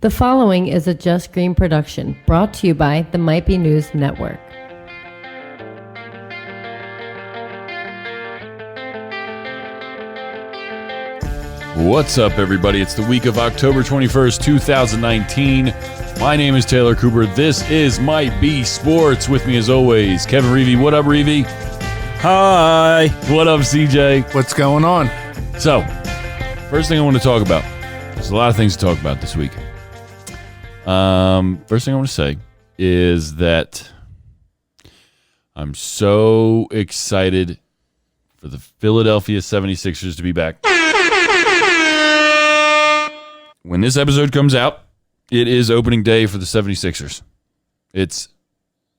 The following is a Just Green production brought to you by the Might Be News Network. What's up, everybody? It's the week of October 21st, 2019. My name is Taylor Cooper. This is Might Be Sports. With me, as always, Kevin Reevy. What up, Reevy? Hi. What up, CJ? What's going on? So, first thing I want to talk about. There's a lot of things to talk about this week. First thing I want to say is that I'm so excited for the Philadelphia 76ers to be back. When this episode comes out, it is opening day for the 76ers. It's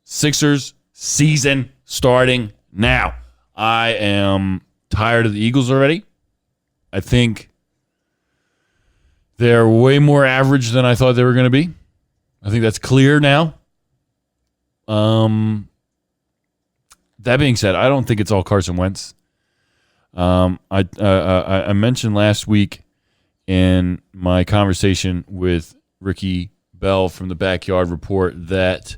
Sixers season starting now. I am tired of the Eagles already. I think they're way more average than I thought they were going to be. I think that's clear now. That being said, I don't think it's all Carson Wentz. I mentioned last week in my conversation with Ricky Bell from the Backyard Report that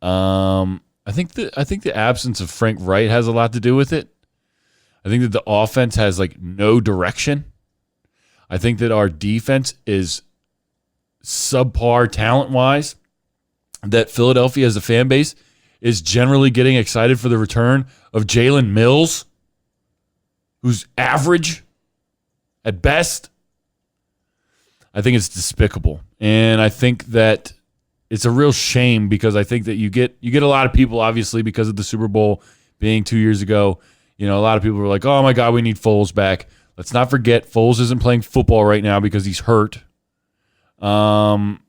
I think the absence of Frank Wright has a lot to do with it. I think that the offense has like no direction. I think that our defense is subpar talent-wise, that Philadelphia as a fan base is generally getting excited for the return of Jalen Mills, who's average at best. I think it's despicable. And I think that it's a real shame because I think that you get a lot of people, obviously, because of the Super Bowl being 2 years ago. You know, a lot of people were like, oh, my God, we need Foles back. Let's not forget Foles isn't playing football right now because he's hurt. Carson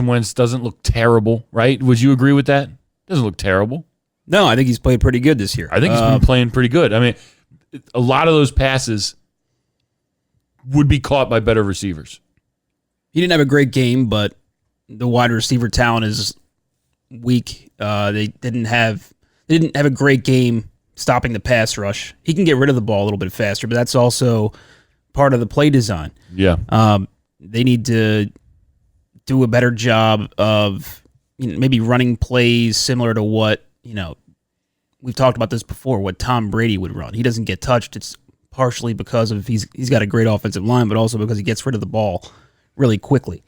Wentz doesn't look terrible, right? Would you agree with that? Doesn't look terrible. No, I think he's played pretty good this year. I think he's been playing pretty good. I mean, a lot of those passes would be caught by better receivers. He didn't have a great game, but the wide receiver talent is weak. They didn't have a great game stopping the pass rush. He can get rid of the ball a little bit faster, but that's also part of the play design. Yeah. They need to do a better job of maybe running plays similar to what, we've talked about this before, what Tom Brady would run. He doesn't get touched. It's partially because of he's got a great offensive line, but also because he gets rid of the ball really quickly.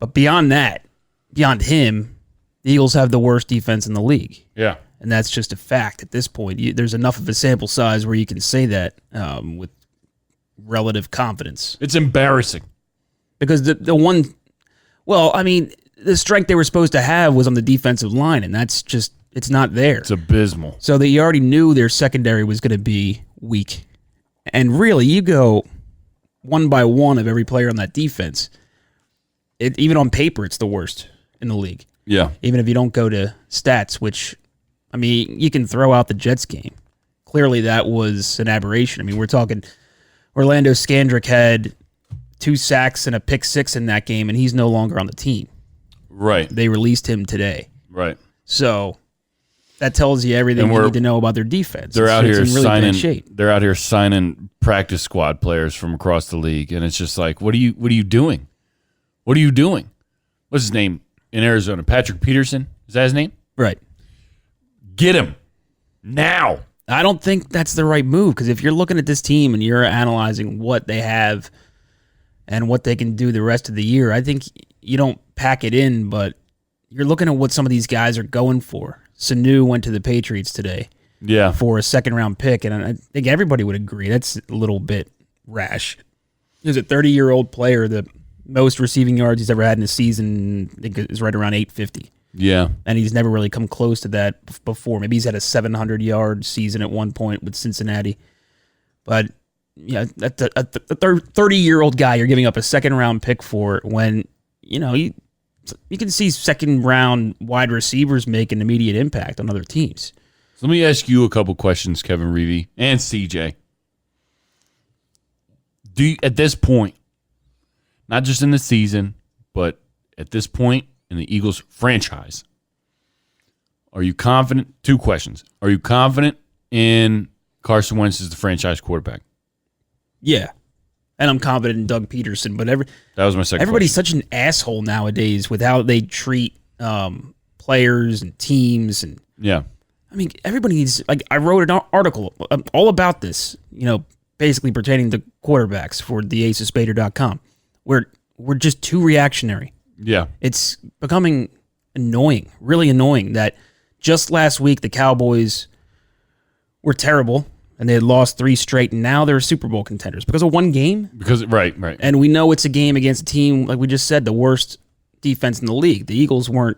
But beyond him, the Eagles have the worst defense in the league. Yeah. And that's just a fact at this point. There's enough of a sample size where you can say that with relative confidence. It's embarrassing. Because the strength they were supposed to have was on the defensive line, and that's just, it's not there. It's abysmal. So you already knew their secondary was going to be weak. And really, you go one by one of every player on that defense, even on paper, it's the worst in the league. Yeah. Even if you don't go to stats, which, you can throw out the Jets game. Clearly, that was an aberration. We're talking Orlando Scandrick had 2 sacks and a pick 6 in that game, and he's no longer on the team. Right. They released him today. Right. So that tells you everything you need to know about their defense. They're out here really signing practice squad players from across the league, and it's just like, what are you doing? What are you doing? What's his name in Arizona? Patrick Peterson? Is that his name? Right. Get him now. I don't think that's the right move, because if you're looking at this team and you're analyzing what they have and what they can do the rest of the year, I think you don't pack it in, but you're looking at what some of these guys are going for. Sanu went to the Patriots today for a second-round pick, and I think everybody would agree that's a little bit rash. He's a 30-year-old player. The most receiving yards he's ever had in a season, I think, is right around 850. Yeah. And he's never really come close to that before. Maybe he's had a 700-yard season at one point with Cincinnati. But, a 30-year-old guy you're giving up a second-round pick for when, you can see second-round wide receivers make an immediate impact on other teams. So let me ask you a couple questions, Kevin Reevy and CJ. Do you, at this point, not just in the season, but at this point in the Eagles franchise, are you confident? 2 questions. Are you confident in Carson Wentz as the franchise quarterback? Yeah. And I'm confident in Doug Peterson, but That was my second everybody's question. such an asshole nowadays with how they treat players and teams. And Yeah. I mean, everybody needs, like, I wrote an article all about this, basically pertaining to quarterbacks for theacespader.com, where we're just too reactionary. Yeah. It's becoming annoying, really annoying, that just last week the Cowboys were terrible and they had lost 3 straight, and now they're Super Bowl contenders because of one game. Right. And we know it's a game against a team, like we just said, the worst defense in the league. The Eagles weren't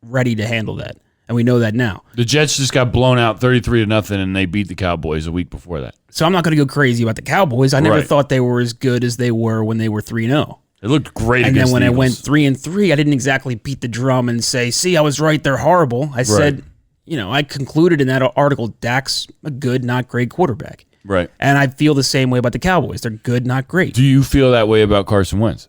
ready to handle that, and we know that now. The Jets just got blown out 33-0, and they beat the Cowboys a week before that. So I'm not going to go crazy about the Cowboys. I never Right. thought they were as good as they were when they were 3-0. It looked great And against then when the I Eagles. went 3-3, I didn't exactly beat the drum and say, "See, I was right. They're horrible." I said, I concluded in that article, Dak's a good, not great quarterback. Right. And I feel the same way about the Cowboys. They're good, not great. Do you feel that way about Carson Wentz?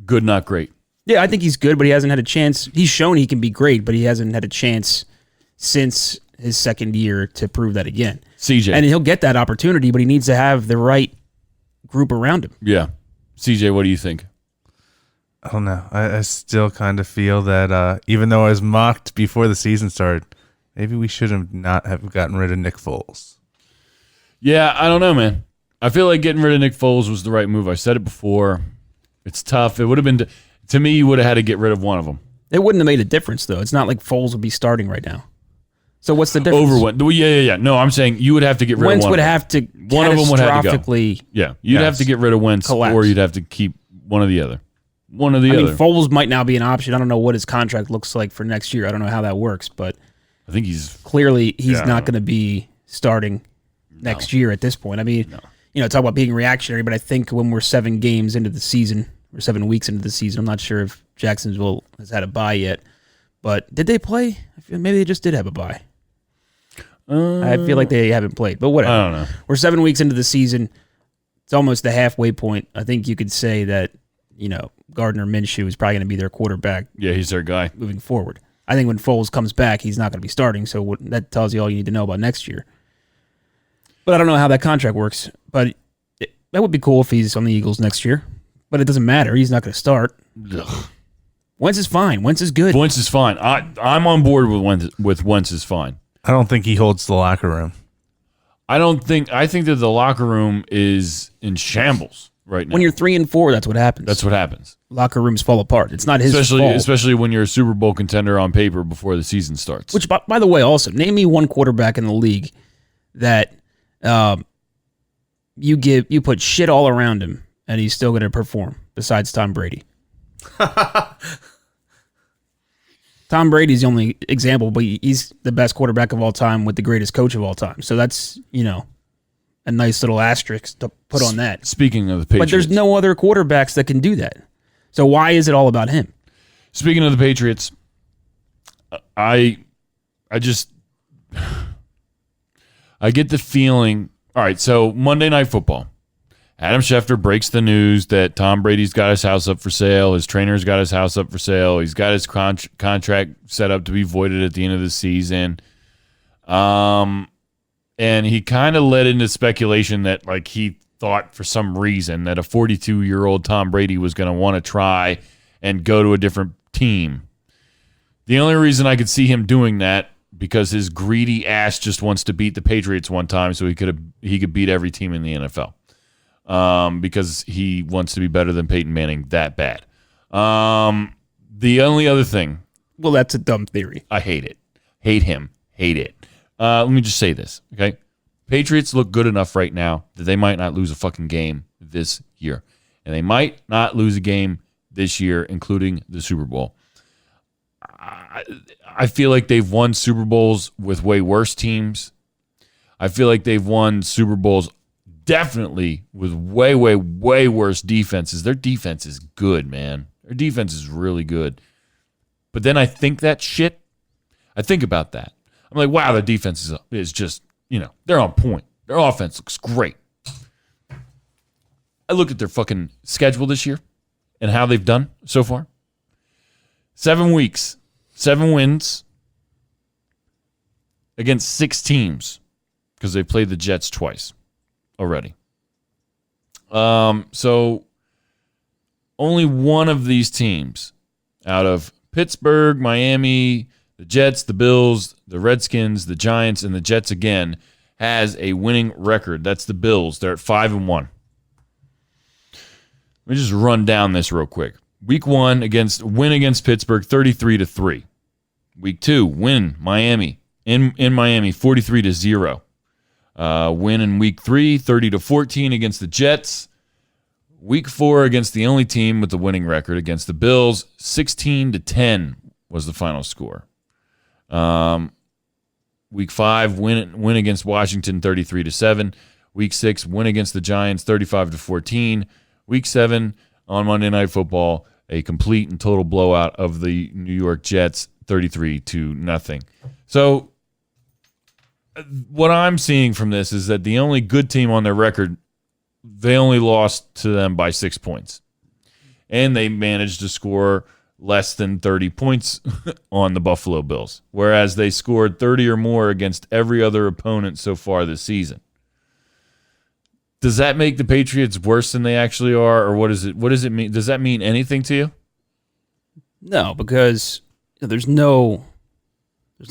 Good, not great. Yeah, I think he's good, but he hasn't had a chance. He's shown he can be great, but he hasn't had a chance since his second year to prove that again. CJ. And he'll get that opportunity, but he needs to have the right group around him. Yeah. CJ, what do you think? I don't know. I still kind of feel that even though I was mocked before the season started, maybe we should have not have gotten rid of Nick Foles. Yeah, I don't know, man. I feel like getting rid of Nick Foles was the right move. I said it before. It's tough. It would have been, to me, you would have had to get rid of one of them. It wouldn't have made a difference, though. It's not like Foles would be starting right now. So what's the difference? Over Wentz. Yeah. No, I'm saying you would have to get rid Wentz of one. would of them. have to One of them would have to go. catastrophically. Yeah, you'd have to get rid of Wentz, collapse. or you'd have to keep one or the other. One or the I other. mean, Foles might now be an option. I don't know what his contract looks like for next year. I don't know how that works, but I think he's clearly he's not going to be starting next year at this point. I mean, talk about being reactionary, but I think when we're 7 games into the season, or 7 weeks into the season, I'm not sure if Jacksonville has had a bye yet, but did they play? I feel maybe they just did have a bye. I feel like they haven't played, but whatever. I don't know. We're 7 weeks into the season. It's almost the halfway point. I think you could say that, Gardner Minshew is probably going to be their quarterback Yeah, he's their guy. moving forward. I think when Foles comes back, he's not going to be starting, so that tells you all you need to know about next year. But I don't know how that contract works, but that would be cool if he's on the Eagles next year. But it doesn't matter. He's not going to start. Ugh. Wentz is fine. Wentz is good. Wentz is fine. I'm on board with Wentz is fine. I don't think he holds the locker room. I think that the locker room is in shambles right now. When you're 3-4, that's what happens. That's what happens. Locker rooms fall apart. It's not his fault. Especially when you're a Super Bowl contender on paper before the season starts. Which, by the way, also, name me one quarterback in the league that you put shit all around him and he's still going to perform, besides Tom Brady. Tom Brady's the only example, but he's the best quarterback of all time with the greatest coach of all time. So that's, a nice little asterisk to put on that. Speaking of the Patriots. But there's no other quarterbacks that can do that. So why is it all about him? Speaking of the Patriots, I get the feeling. All right, so Monday Night Football. Adam Schefter breaks the news that Tom Brady's got his house up for sale. His trainer's got his house up for sale. He's got his contract set up to be voided at the end of the season. And he kind of led into speculation that, like, he thought for some reason that a 42-year-old Tom Brady was going to want to try and go to a different team. The only reason I could see him doing that because his greedy ass just wants to beat the Patriots one time so he could beat every team in the NFL. Because he wants to be better than Peyton Manning that bad. The only other thing. Well, that's a dumb theory. I hate it. Hate him. Hate it. Let me just say this, okay? Patriots look good enough right now that they might not lose a fucking game this year. And they might not lose a game this year, including the Super Bowl. I feel like they've won Super Bowls with way worse teams. I feel like they've won Super Bowls definitely with way, way, way worse defenses. Their defense is good, man. Their defense is really good. But then I think that shit. I think about that. I'm like, wow, the defense is just, they're on point. Their offense looks great. I looked at their fucking schedule this year and how they've done so far. 7 weeks, 7 wins against 6 teams because they played the Jets twice already. So only one of these teams out of Pittsburgh, Miami, the Jets, the Bills, the Redskins, the Giants, and the Jets again has a winning record. That's the Bills. They're at 5-1. Let me just run down this real quick. Week 1 win against Pittsburgh 33-3. Week 2 win Miami in Miami 43-0. Win in week 3 30-14 against the Jets. Week 4 against the only team with the winning record against the Bills 16-10 was the final score. Week 5 win against Washington 33-7. Week 6 win against the Giants 35-14. Week 7 on Monday Night Football, a complete and total blowout of the New York Jets 33-0. So what I'm seeing from this is that the only good team on their record, they only lost to them by 6 points. And they managed to score less than 30 points on the Buffalo Bills, whereas they scored 30 or more against every other opponent so far this season. Does that make the Patriots worse than they actually are, or what does it mean? Does that mean anything to you? No, because there's not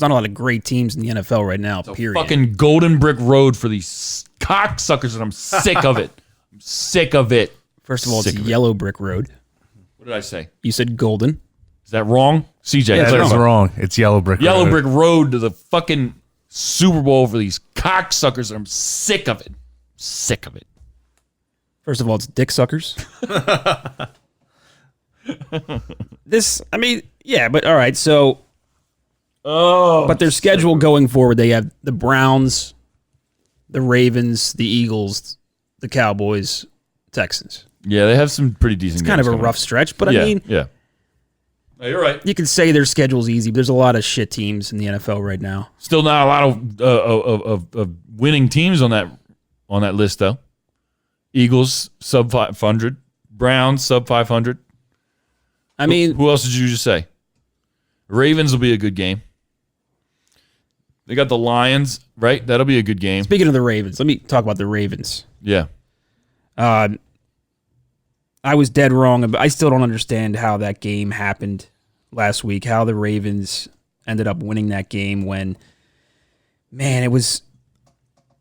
a lot of great teams in the NFL right now, period. Fucking golden brick road for these cocksuckers, and I'm sick of it. I'm sick of it. First of all, it's yellow brick road. What did I say? You said golden. Is that wrong? CJ, Yeah, that's wrong. It's yellow brick road. Yellow brick road to the fucking Super Bowl for these cocksuckers, and I'm sick of it. Sick of it. First of all, it's dick suckers. But all right, so... but their schedule going forward, they have the Browns, the Ravens, the Eagles, the Cowboys, Texans. Yeah, they have some pretty decent It's kind of a rough stretch, but I mean... Yeah. No, you're right. You can say their schedule's easy, but there's a lot of shit teams in the NFL right now. Still not a lot of winning teams on that list, though. Eagles, sub 500. Browns, sub 500. I mean... Who else did you just say? Ravens will be a good game. They got the Lions, right? That'll be a good game. Speaking of the Ravens, let me talk about the Ravens. Yeah. I was dead wrong, but I still don't understand how that game happened last week, how the Ravens ended up winning that game when, man, it was,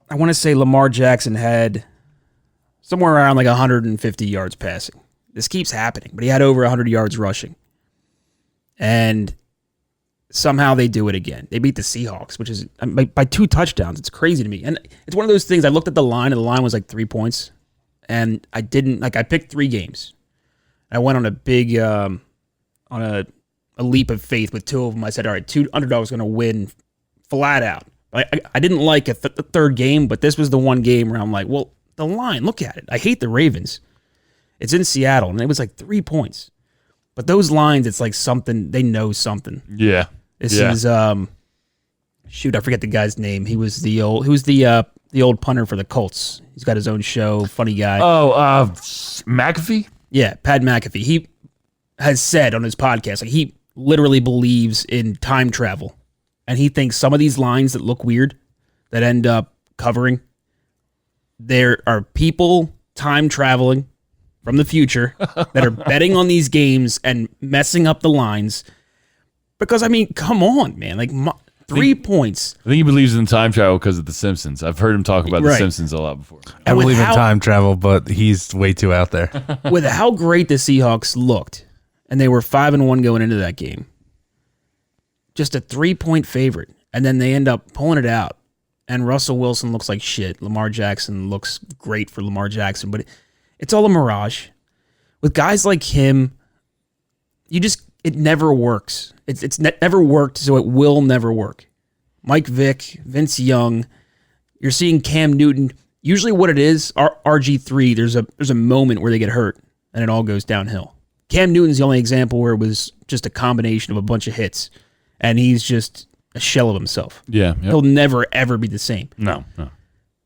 I want to say Lamar Jackson had somewhere around like 150 yards passing. This keeps happening, but he had over 100 yards rushing. And somehow they do it again. They beat the Seahawks, which is by 2 touchdowns. It's crazy to me. And it's one of those things, I looked at the line, and the line was like 3 points. And I picked 3 games. I went on a big, on a leap of faith with 2 of them. I said, all right, 2 underdogs going to win flat out. I didn't like the third game, but this was the one game where I'm like, well, the line, look at it. I hate the Ravens. It's in Seattle, and it was like 3 points. But those lines, it's like something, they know something. Yeah. This is, shoot, I forget the guy's name. He was the old punter for the Colts. He's got his own show, funny guy. Oh, McAfee? Yeah, Pat McAfee. He has said on his podcast, like, he literally believes in time travel. And he thinks some of these lines that look weird, that end up covering, there are people time traveling from the future that are betting on these games and messing up the lines. Because, I mean, come on, man. Like, 3 points. I think he believes in time travel because of The Simpsons. I've heard him talk about The Simpsons a lot before. I believe in time travel, but he's way too out there. With how great the Seahawks looked, and they were 5-1 going into that game, just a 3-point favorite, and then they end up pulling it out, and Russell Wilson looks like shit. Lamar Jackson looks great for Lamar Jackson, but it's all a mirage. With guys like him, it never works. It's never worked, so it will never work. Mike Vick, Vince Young, you're seeing Cam Newton. Usually what it is, RG3, there's a moment where they get hurt, and it all goes downhill. Cam Newton's the only example where it was just a combination of a bunch of hits, and he's just a shell of himself. Yeah. Yep. He'll never, ever be the same. No.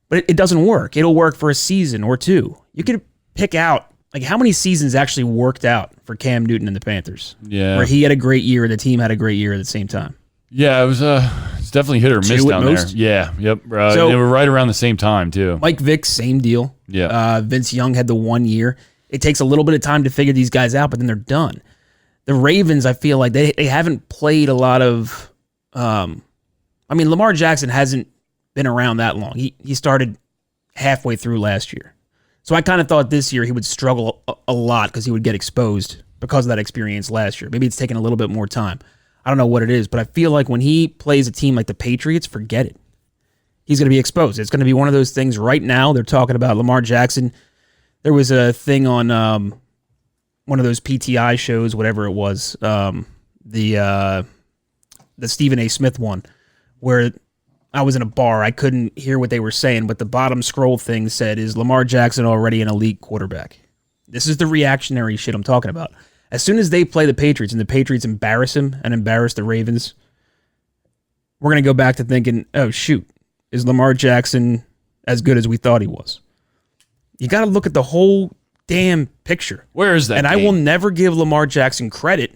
But it doesn't work. It'll work for a season or 2. You could pick out, like, how many seasons actually worked out for Cam Newton and the Panthers? Yeah. Where he had a great year and the team had a great year at the same time. Yeah, it's definitely hit or miss Two at down there. most. Yeah, yep. So- they were right around the same time too. Mike Vick, same deal. Yeah. Vince Young had the 1 year. It takes a little bit of time to figure these guys out, but then they're done. The Ravens, I feel like they haven't played a lot of. Lamar Jackson hasn't been around that long. He started halfway through last year. So I kind of thought this year he would struggle a lot because he would get exposed because of that experience last year. Maybe it's taken a little bit more time. I don't know what it is, but I feel like when he plays a team like the Patriots, forget it. He's going to be exposed. It's going to be one of those things right now. They're talking about Lamar Jackson. There was a thing on one of those PTI shows, whatever it was, the Stephen A. Smith one, where I was in a bar. I couldn't hear what they were saying, but the bottom scroll thing said, "Is Lamar Jackson already an elite quarterback?" This is the reactionary shit I'm talking about. As soon as they play the Patriots and the Patriots embarrass him and embarrass the Ravens, we're going to go back to thinking, oh, shoot, is Lamar Jackson as good as we thought he was? You got to look at the whole damn picture. Where is that? And I will never give Lamar Jackson credit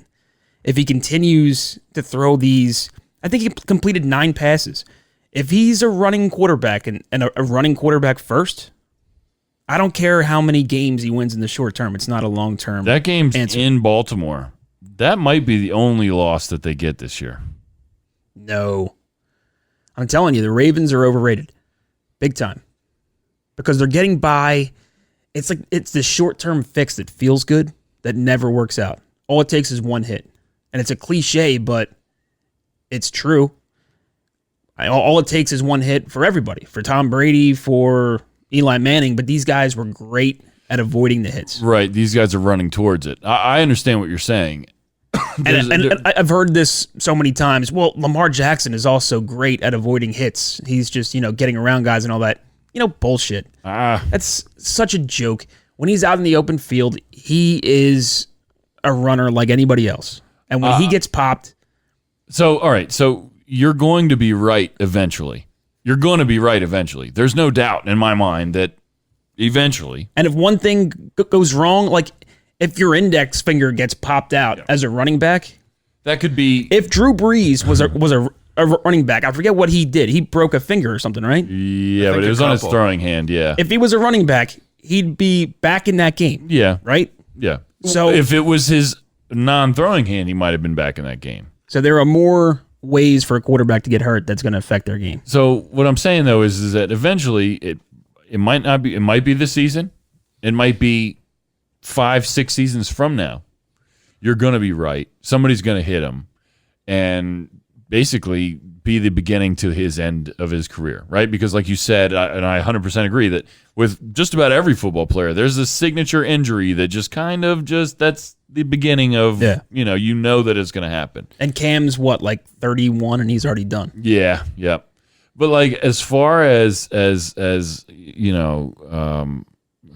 if he continues to throw these. I think he completed 9 passes. If he's a running quarterback and a running quarterback first, I don't care how many games he wins in the short term. It's not a long term. That game's answer. in Baltimore. That might be the only loss that they get this year. No. I'm telling you, the Ravens are overrated. Big time. Because they're getting by. It's like it's the short-term fix that feels good that never works out. All it takes is one hit. And it's a cliche, but it's true. All it takes is one hit for everybody. For Tom Brady, for Eli Manning, but these guys were great at avoiding the hits. Right. These guys are running towards it. I understand what you're saying. And I've heard this so many times. Well, Lamar Jackson is also great at avoiding hits. He's just, getting around guys and all that. Bullshit. That's such a joke. When he's out in the open field, he is a runner like anybody else. And when he gets popped. So, all right. So you're going to be right eventually. You're going to be right eventually. There's no doubt in my mind that eventually. And if one thing goes wrong, like if your index finger gets popped out as a running back, that could be. If Drew Brees was a running back, I forget what he did. He broke a finger or something, right? Yeah, but it was on his throwing hand. Yeah. If he was a running back, he'd be back in that game. Yeah. Right? Yeah. So if it was his non-throwing hand, he might have been back in that game. So there are more ways for a quarterback to get hurt that's going to affect their game. So what I'm saying though is that eventually it might not be. It might be this season. It might be 5-6 seasons from now. You're going to be right. Somebody's going to hit him, and basically be the beginning to his end of his career, right? Because like you said, and I 100% agree that with just about every football player, there's a signature injury that just kind of that's the beginning of, that it's going to happen. And Cam's like 31 and he's already done. Yeah. Yep. But like, as far as who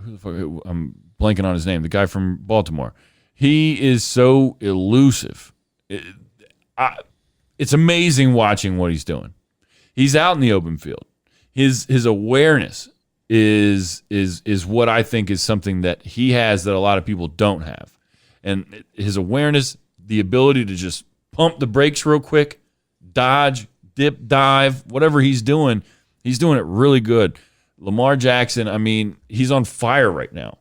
the fuck, I'm blanking on his name, the guy from Baltimore, he is so elusive. It's amazing watching what he's doing. He's out in the open field. His awareness is what I think is something that he has that a lot of people don't have. And his awareness, the ability to just pump the brakes real quick, dodge, dip, dive, whatever he's doing it really good. Lamar Jackson, I mean, he's on fire right now.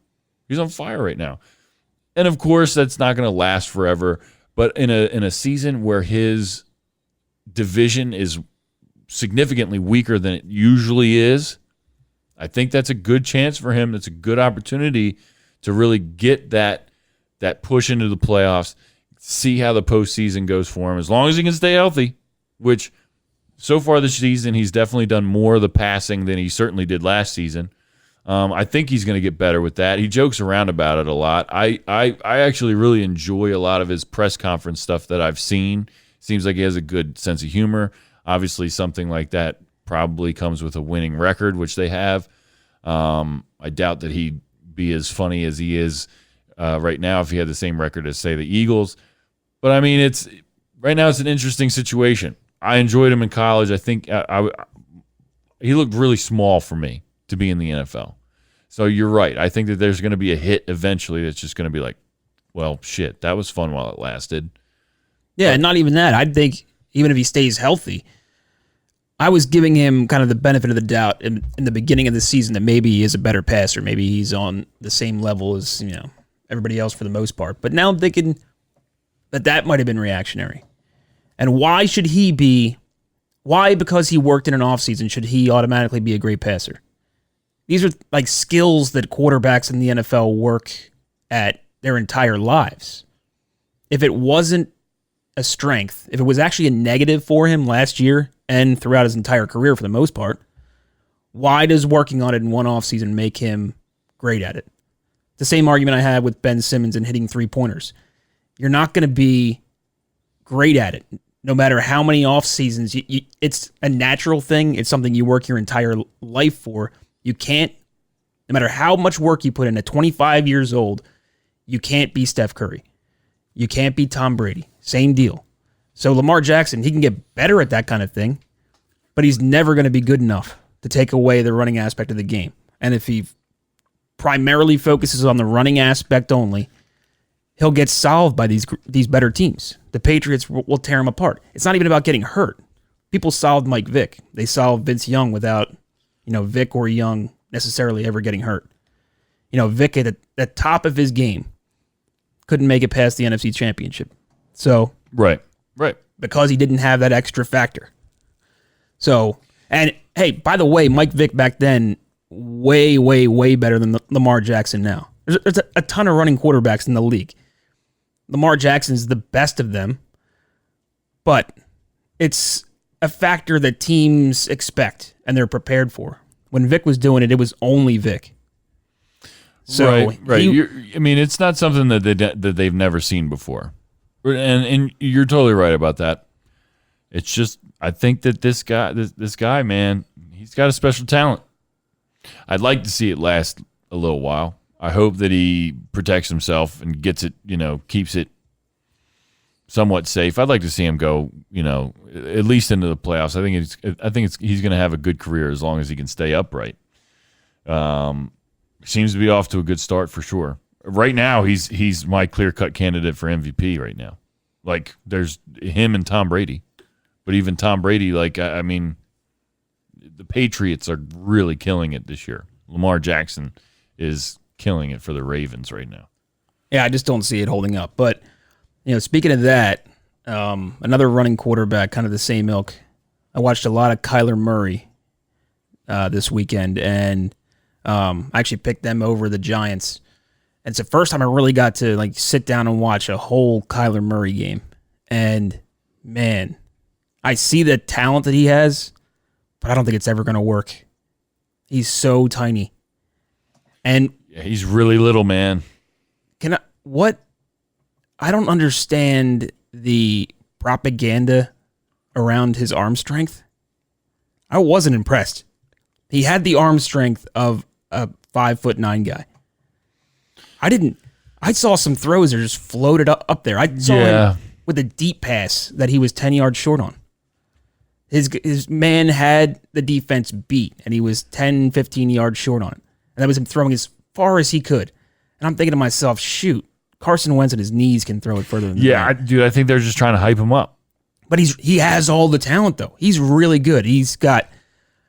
And of course, that's not going to last forever. But in a season where his division is significantly weaker than it usually is, I think that's a good chance for him. That's a good opportunity to really get that push into the playoffs, see how the postseason goes for him, as long as he can stay healthy, which so far this season he's definitely done more of the passing than he certainly did last season. I think he's going to get better with that. He jokes around about it a lot. I actually really enjoy a lot of his press conference stuff that I've seen. Seems like he has a good sense of humor. Obviously, something like that probably comes with a winning record, which they have. I doubt that he'd be as funny as he is right now if he had the same record as, say, the Eagles. But, I mean, right now it's an interesting situation. I enjoyed him in college. I think he looked really small for me to be in the NFL. So you're right. I think that there's going to be a hit eventually that's just going to be like, well, shit, that was fun while it lasted. Yeah, and not even that. I think even if he stays healthy, I was giving him kind of the benefit of the doubt in the beginning of the season that maybe he is a better passer. Maybe he's on the same level as, everybody else for the most part. But now I'm thinking that might have been reactionary. And why, because he worked in an offseason, should he automatically be a great passer? These are like skills that quarterbacks in the NFL work at their entire lives. If it wasn't a strength, if it was actually a negative for him last year and throughout his entire career for the most part, why does working on it in one offseason make him great at it? The same argument I had with Ben Simmons and hitting three-pointers. You're not going to be great at it, no matter how many off seasons. It's a natural thing. It's something you work your entire life for. You can't, no matter how much work you put in at 25 years old, you can't be Steph Curry. You can't be Tom Brady. Same deal. So Lamar Jackson, he can get better at that kind of thing, but he's never going to be good enough to take away the running aspect of the game. And if he primarily focuses on the running aspect only, he'll get solved by these better teams. The Patriots will tear him apart. It's not even about getting hurt. People solved Mike Vick. They solved Vince Young without, Vick or Young necessarily ever getting hurt. Vick at the top of his game couldn't make it past the NFC Championship. So Right. Because he didn't have that extra factor. So, and hey, by the way, Mike Vick back then, way, way, way better than Lamar Jackson now. There's a ton of running quarterbacks in the league. Lamar Jackson is the best of them, but it's a factor that teams expect and they're prepared for. When Vic was doing it, it was only Vic. So right. It's not something that they've never seen before, and you're totally right about that. It's just I think that this guy, man, he's got a special talent. I'd like to see it last a little while. I hope that he protects himself and gets it, keeps it somewhat safe. I'd like to see him go, at least into the playoffs. I think he's going to have a good career as long as he can stay upright. Seems to be off to a good start for sure. Right now, he's my clear-cut candidate for MVP right now. Like, there's him and Tom Brady. But even Tom Brady, the Patriots are really killing it this year. Lamar Jackson is killing it for the Ravens right now. Yeah, I just don't see it holding up. But, speaking of that, another running quarterback, kind of the same ilk. I watched a lot of Kyler Murray this weekend, and I actually picked them over the Giants. And it's the first time I really got to sit down and watch a whole Kyler Murray game. And, man, I see the talent that he has, but I don't think it's ever going to work. He's so tiny. And yeah, he's really little, man. I don't understand the propaganda around his arm strength. I wasn't impressed. He had the arm strength of a 5'9" guy. I saw some throws that just floated up there. I saw him with a deep pass that he was 10 yards short on. His man had the defense beat, and he was 10, 15 yards short on it. And that was him throwing as far as he could. And I'm thinking to myself, shoot, Carson Wentz at his knees can throw it further than that. Yeah, dude, I think they're just trying to hype him up. But he has all the talent, though. He's really good. He's got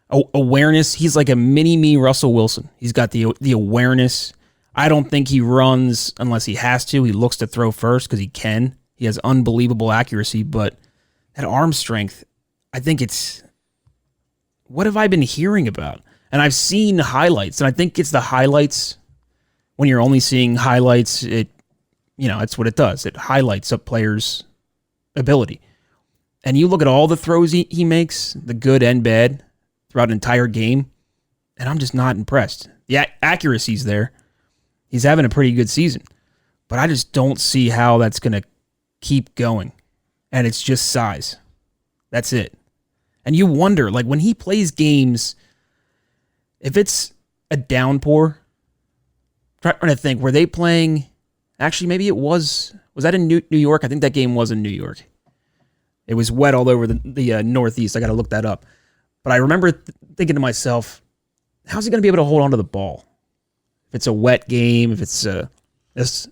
awareness. He's like a mini-me Russell Wilson. He's got the awareness. I don't think he runs unless he has to. He looks to throw first because he can. He has unbelievable accuracy, but that arm strength, I think it's, what have I been hearing about? And I've seen highlights, and I think it's the highlights. When you're only seeing highlights, it's what it does. It highlights a player's ability. And you look at all the throws he makes, the good and bad, throughout an entire game, and I'm just not impressed. The accuracy's there. He's having a pretty good season. But I just don't see how that's going to keep going. And it's just size. That's it. And you wonder, when he plays games, if it's a downpour, trying to think, were they playing, actually maybe it was that in New York? I think that game was in New York. It was wet all over the Northeast. I got to look that up. But I remember thinking to myself, how's he going to be able to hold on to the ball? If it's a wet game, if it's a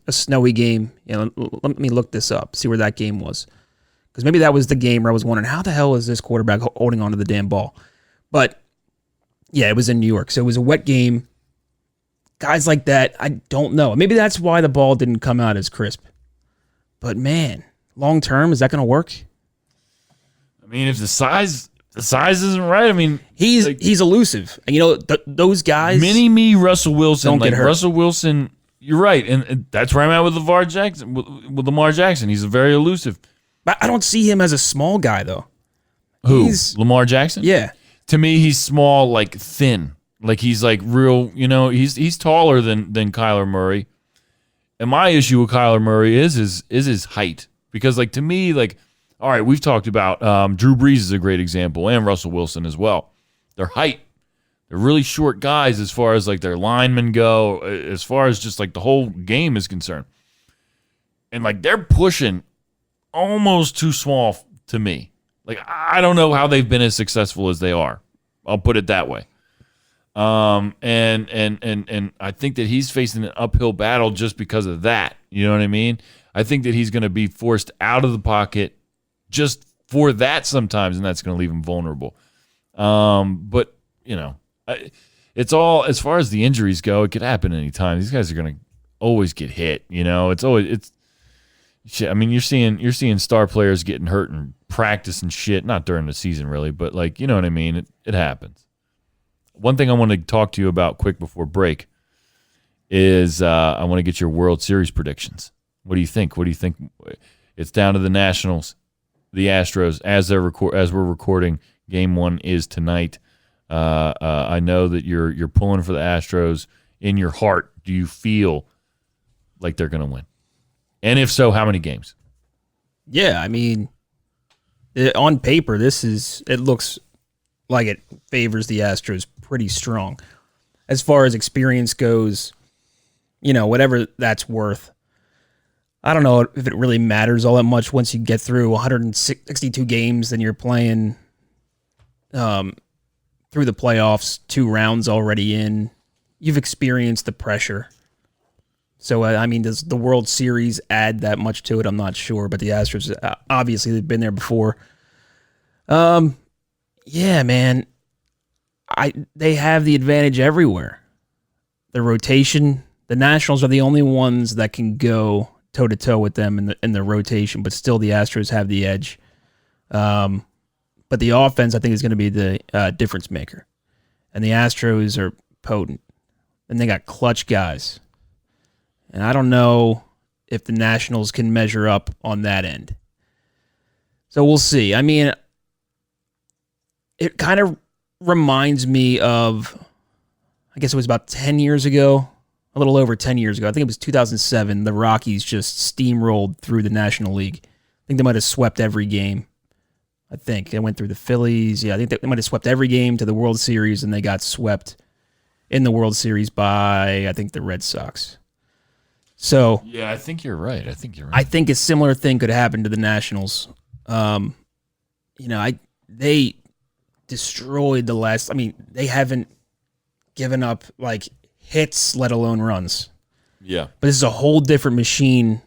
snowy game, let me look this up, see where that game was. Because maybe that was the game where I was wondering, how the hell is this quarterback holding onto the damn ball? But, yeah, it was in New York. So it was a wet game. Guys like that, I don't know. Maybe that's why the ball didn't come out as crisp. But, man, long term, is that going to work? I mean, if the size isn't right, I mean, he's elusive. And, you know, those guys. Mini-me Russell Wilson. Don't get hurt. Russell Wilson, you're right. And that's where I'm at with Lamar Jackson. With Lamar Jackson. He's very elusive. But I don't see him as a small guy, though. Who? Lamar Jackson? Yeah. To me, he's small, like thin. Like he's like real, you know, he's taller than Kyler Murray. And my issue with Kyler Murray is his height. Because like to me, like, all right, we've talked about Drew Brees is a great example, and Russell Wilson as well. Their height. They're really short guys as far as like their linemen go, as far as just like the whole game is concerned. And like they're pushing almost too small to me. Like I don't know how they've been as successful as they are. I'll put it that way. And I think that he's facing an uphill battle just because of that. You know what I mean? I think that he's going to be forced out of the pocket just for that sometimes, and that's going to leave him vulnerable. But you know, it's all as far as the injuries go. It could happen anytime. These guys are going to always get hit. You know, it's shit. I mean, you're seeing star players getting hurt in practice and shit. Not during the season, really, but like you know what I mean. It happens. One thing I want to talk to you about quick before break is I want to get your World Series predictions. What do you think? What do you think? It's down to the Nationals, the Astros. As we're recording, Game 1 is tonight. I know that you're pulling for the Astros in your heart. Do you feel like they're going to win? And if so, how many games? Yeah, I mean, on paper, it looks like it favors the Astros pretty strong. As far as experience goes, you know, whatever that's worth. I don't know if it really matters all that much once you get through 162 games, then you're playing through the playoffs, 2 rounds already in. You've experienced the pressure. So, I mean, does the World Series add that much to it? I'm not sure, but the Astros, obviously, they've been there before. Yeah, man. They have the advantage everywhere. The rotation, the Nationals are the only ones that can go toe-to-toe with them in the rotation, but still the Astros have the edge. But the offense, I think, is going to be the difference maker. And the Astros are potent. And they got clutch guys. And I don't know if the Nationals can measure up on that end. So we'll see. I mean, it kind of reminds me of, I guess it was about 10 years ago, a little over 10 years ago. I think it was 2007. The Rockies just steamrolled through the National League. I think they might have swept every game. I think they went through the Phillies. Yeah, I think they might have swept every game to the World Series, and they got swept in the World Series by, I think, the Red Sox. So yeah, I think you're right. I think a similar thing could happen to the Nationals. You know, they destroyed the last. I mean, they haven't given up like hits, let alone runs. Yeah, but this is a whole different machine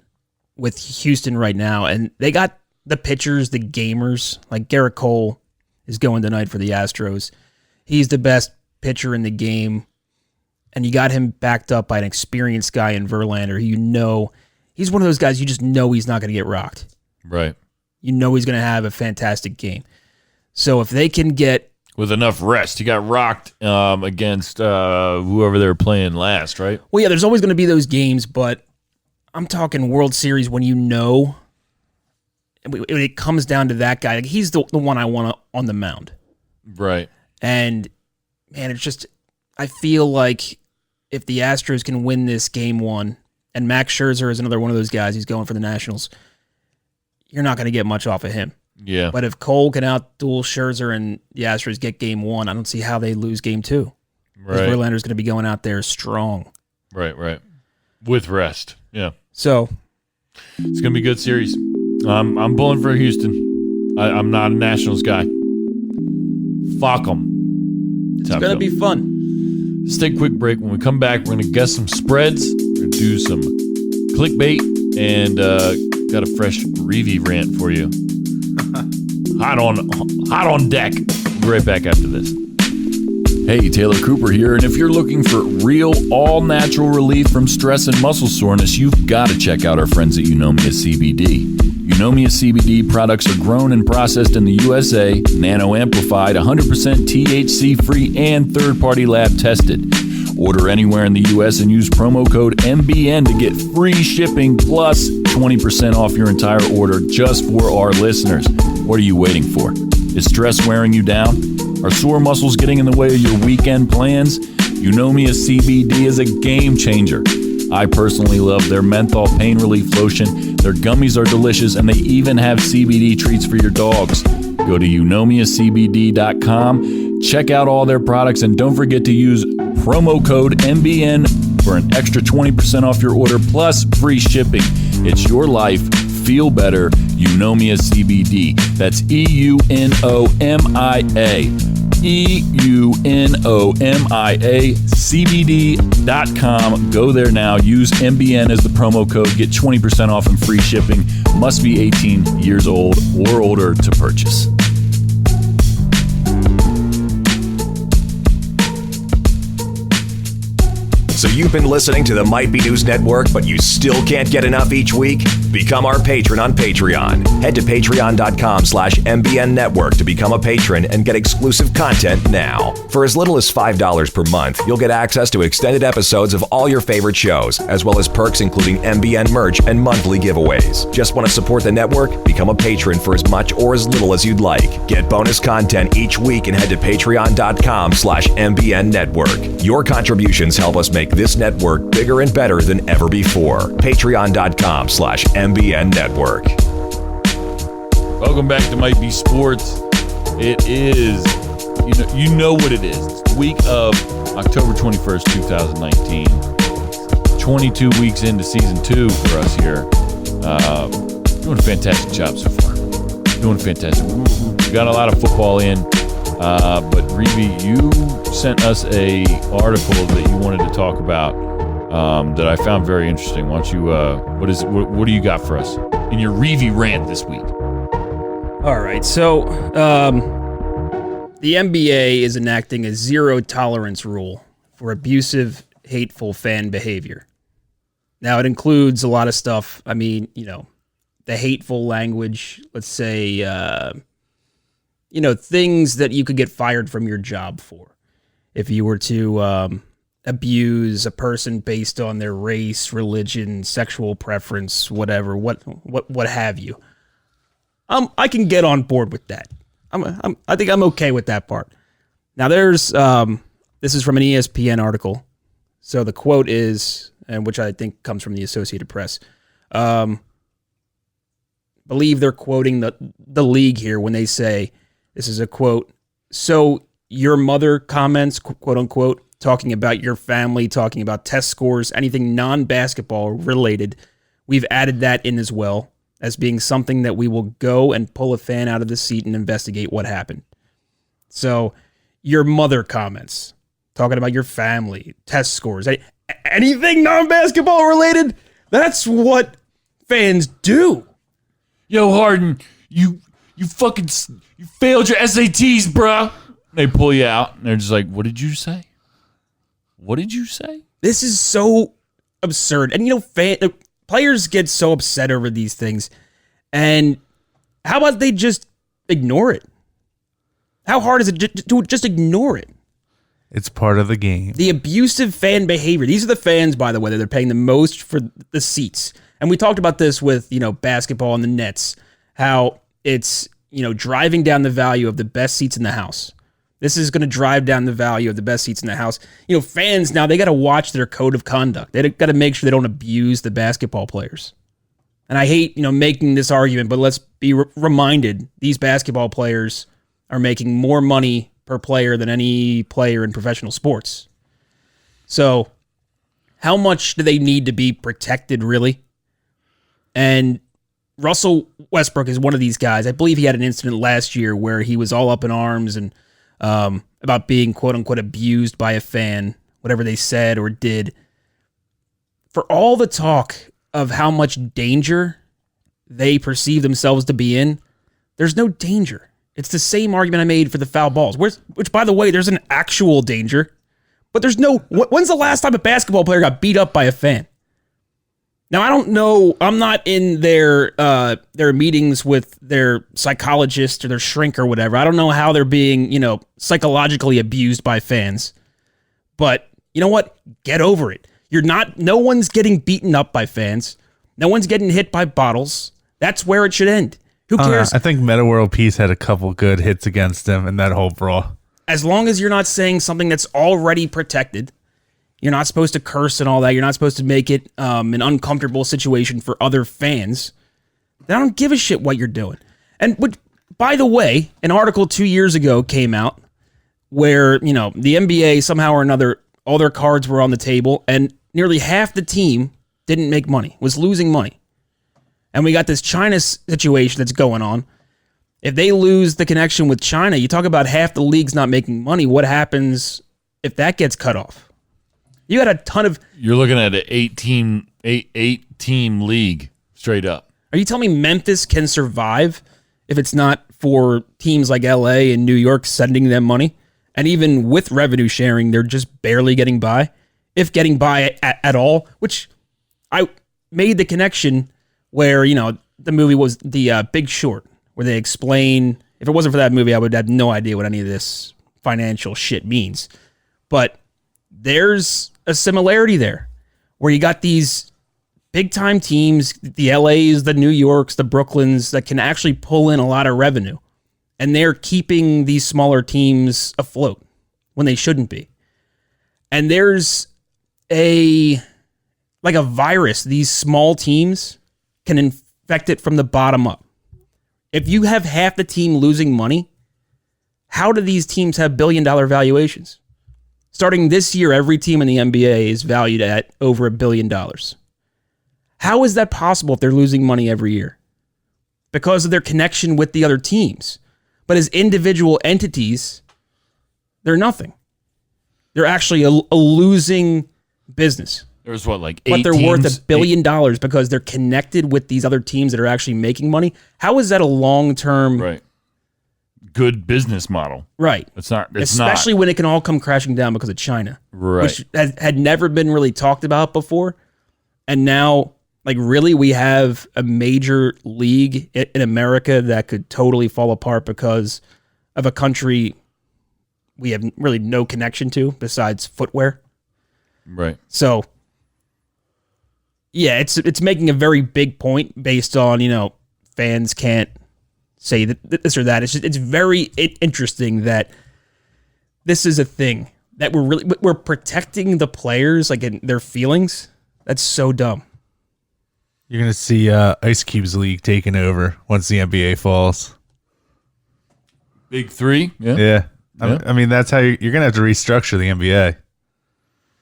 with Houston right now, and they got the pitchers, the gamers. Like Garrett Cole is going tonight for the Astros. He's the best pitcher in the game. And you got him backed up by an experienced guy in Verlander. You know, he's one of those guys you just know he's not going to get rocked. Right. You know he's going to have a fantastic game. So if they can get... With enough rest. He got rocked against whoever they were playing last, right? Well, yeah, there's always going to be those games, but I'm talking World Series when you know when it comes down to that guy. Like he's the one I want on the mound. Right. And, man, it's just... I feel like... if the Astros can win this Game 1, and Max Scherzer is another one of those guys, he's going for the Nationals, you're not going to get much off of him. Yeah. But if Cole can outduel Scherzer and the Astros get Game 1, I don't see how they lose Game 2. Right. Verlander's going to be going out there strong. Right. With rest. Yeah. So. It's going to be a good series. I'm pulling for Houston. I'm not a Nationals guy. Fuck them. It's going to be fun. Let's take a quick break. When we come back, we're going to guess some spreads. We're going to do some clickbait and got a fresh Reeve rant for you. hot on deck. Be right back after this. Hey, Taylor Cooper here, and if you're looking for real, all-natural relief from stress and muscle soreness, you've got to check out our friends at Eunomia CBD. Eunomia CBD products are grown and processed in the USA, nano-amplified, 100% THC-free, and third-party lab tested. Order anywhere in the U.S. and use promo code MBN to get free shipping plus 20% off your entire order just for our listeners. What are you waiting for? Is stress wearing you down? Are sore muscles getting in the way of your weekend plans? Eunomia CBD is a game changer. I personally love their menthol pain relief lotion. Their gummies are delicious, and they even have CBD treats for your dogs. Go to eunomiacbd.com, check out all their products, and don't forget to use promo code MBN for an extra 20% off your order plus free shipping. It's your life. Feel better. Eunomia CBD. That's EUNOMIA. EUNOMIA CBD.com. Go there now. Use MBN as the promo code. Get 20% off and free shipping. Must be 18 years old or older to purchase. So you've been listening to the Might Be News Network, but you still can't get enough each week? Become our patron on Patreon. Head to patreon.com/MBN Network to become a patron and get exclusive content now. For as little as $5 per month, you'll get access to extended episodes of all your favorite shows, as well as perks including MBN merch and monthly giveaways. Just want to support the network? Become a patron for as much or as little as you'd like. Get bonus content each week and head to patreon.com/MBN Network. Your contributions help us make this network bigger and better than ever before. Patreon.com/MBN Network. Welcome back to Might Be Sports. It is, you know what it is. It's the week of October 21st, 2019. 22 weeks into season 2 for us here. Doing a fantastic job so far. Doing fantastic. We got a lot of football in. But Reeve, you sent us a article that you wanted to talk about that I found very interesting. Why don't you? What do you got for us in your Reeve rant this week? All right, so the NBA is enacting a zero tolerance rule for abusive, hateful fan behavior. Now, it includes a lot of stuff. I mean, the hateful language. Let's say. Things that you could get fired from your job for if you were to abuse a person based on their race, religion, sexual preference, whatever, what have you. I can get on board with that. I think I'm okay with that part. Now there's this is from an ESPN article. So the quote is, and which I think comes from the Associated Press. Believe they're quoting the league here when they say, this is a quote, so your mother comments, quote unquote, talking about your family, talking about test scores, anything non-basketball related, we've added that in as well as being something that we will go and pull a fan out of the seat and investigate what happened. So your mother comments, talking about your family, test scores, anything non-basketball related, that's what fans do. Yo, Harden, you failed your SATs, bruh. They pull you out, and they're just like, what did you say? What did you say? This is so absurd. And, players get so upset over these things. And how about they just ignore it? How hard is it to just ignore it? It's part of the game. The abusive fan behavior. These are the fans, by the way, that they're paying the most for the seats. And we talked about this with, basketball and the Nets, how it's, driving down the value of the best seats in the house. This is going to drive down the value of the best seats in the house. Fans now, they got to watch their code of conduct. They got to make sure they don't abuse the basketball players. And I hate, making this argument, but let's be reminded, these basketball players are making more money per player than any player in professional sports. So how much do they need to be protected, really? And Russell Westbrook is one of these guys. I believe he had an incident last year where he was all up in arms and about being quote-unquote abused by a fan, whatever they said or did. For all the talk of how much danger they perceive themselves to be in, There's no danger. It's the same argument I made for the foul balls, which, by the way, there's an actual danger, but there's no. When's the last time a basketball player got beat up by a fan? Now, I don't know. I'm not in their meetings with their psychologist or their shrink or whatever. I don't know how they're being, psychologically abused by fans. But you know what? Get over it. No one's getting beaten up by fans. No one's getting hit by bottles. That's where it should end. Who cares? I think Meta World Peace had a couple good hits against him in that whole brawl. As long as you're not saying something that's already protected, you're not supposed to curse and all that. You're not supposed to make it an uncomfortable situation for other fans. Then I don't give a shit what you're doing. And by the way, an article 2 years ago came out where, the NBA somehow or another, all their cards were on the table and nearly half the team didn't make money, was losing money. And we got this China situation that's going on. If they lose the connection with China, you talk about half the leagues not making money. What happens if that gets cut off? You got a ton of... You're looking at an eight-team league straight up. Are you telling me Memphis can survive if it's not for teams like LA and New York sending them money? And even with revenue sharing, they're just barely getting by. If getting by at all, which I made the connection where, the movie was The Big Short, where they explain... If it wasn't for that movie, I would have no idea what any of this financial shit means. But there's a similarity there, where you got these big-time teams, the LAs, the New Yorks, the Brooklyns, that can actually pull in a lot of revenue. And they're keeping these smaller teams afloat when they shouldn't be. And there's a virus. These small teams can infect it from the bottom up. If you have half the team losing money, how do these teams have billion-dollar valuations? Starting this year, every team in the NBA is valued at over $1 billion. How is that possible if they're losing money every year? Because of their connection with the other teams. But as individual entities, they're nothing. They're actually a losing business. There's eight but they're teams? worth $1 billion because they're connected with these other teams that are actually making money. How is that a long-term... Right. Good business model. Right. Especially when it can all come crashing down because of China. Right. Which had never been really talked about before. And now, really, we have a major league in America that could totally fall apart because of a country we have really no connection to besides footwear. Right. So, yeah, it's making a very big point based on, fans can't say that this or that. It's very interesting that this is a thing that we're protecting the players, in their feelings. That's so dumb. You're going to see Ice Cube's league taking over once the NBA falls. Big three? Yeah. Yeah. Yeah. I mean, that's how you're going to have to restructure the NBA.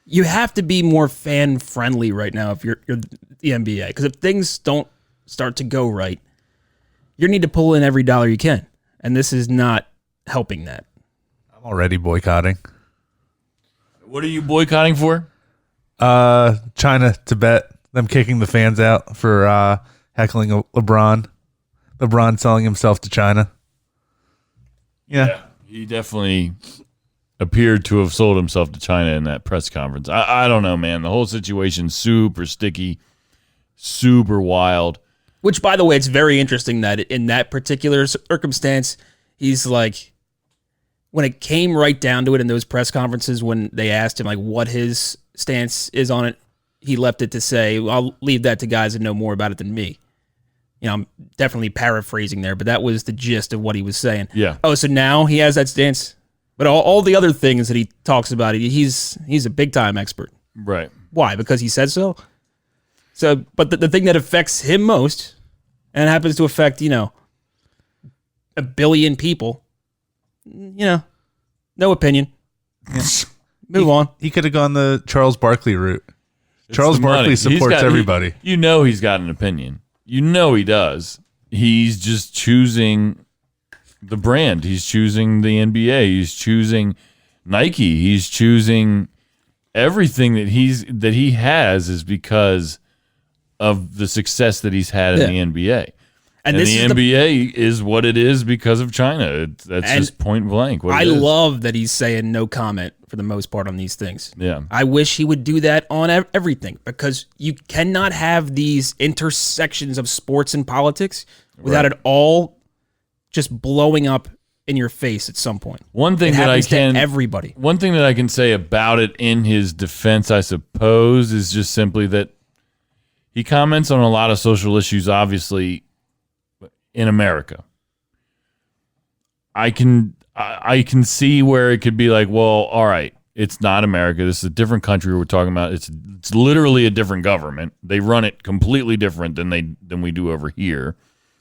You have to be more fan-friendly right now if you're the NBA. Because if things don't start to go right, you need to pull in every dollar you can. And this is not helping that. I'm already boycotting. What are you boycotting for? China, Tibet, them kicking the fans out for heckling LeBron. LeBron selling himself to China. Yeah. He definitely appeared to have sold himself to China in that press conference. I don't know, man. The whole situation's super sticky, super wild. Which, by the way, it's very interesting that in that particular circumstance, he's like, when it came right down to it in those press conferences, when they asked him what his stance is on it, he left it to say, I'll leave that to guys that know more about it than me. I'm definitely paraphrasing there, but that was the gist of what he was saying. Yeah. Oh, so now he has that stance? But all the other things that he talks about, he's a big-time expert. Right. Why? Because he said so? So, but the thing that affects him most, and happens to affect, 1 billion people, no opinion. Yeah. Move on. He could have gone the Charles Barkley route. Charles the money. Barkley supports everybody. He's got an opinion. He does. He's just choosing the brand. He's choosing the NBA. He's choosing Nike. He's choosing everything that he has is because of the success that he's had in the NBA. And the this is NBA is what it is because of China. That's just point blank. I love that he's saying no comment for the most part on these things. Yeah. I wish he would do that on everything, because you cannot have these intersections of sports and politics without it all just blowing up in your face at some point. One thing It that happens to everybody. One thing that I can say about it in his defense, I suppose, is just simply that he comments on a lot of social issues, obviously, in America. I can see where it could be like, well, all right, it's not America. This is a different country we're talking about. It's literally a different government. They run it completely different than we do over here.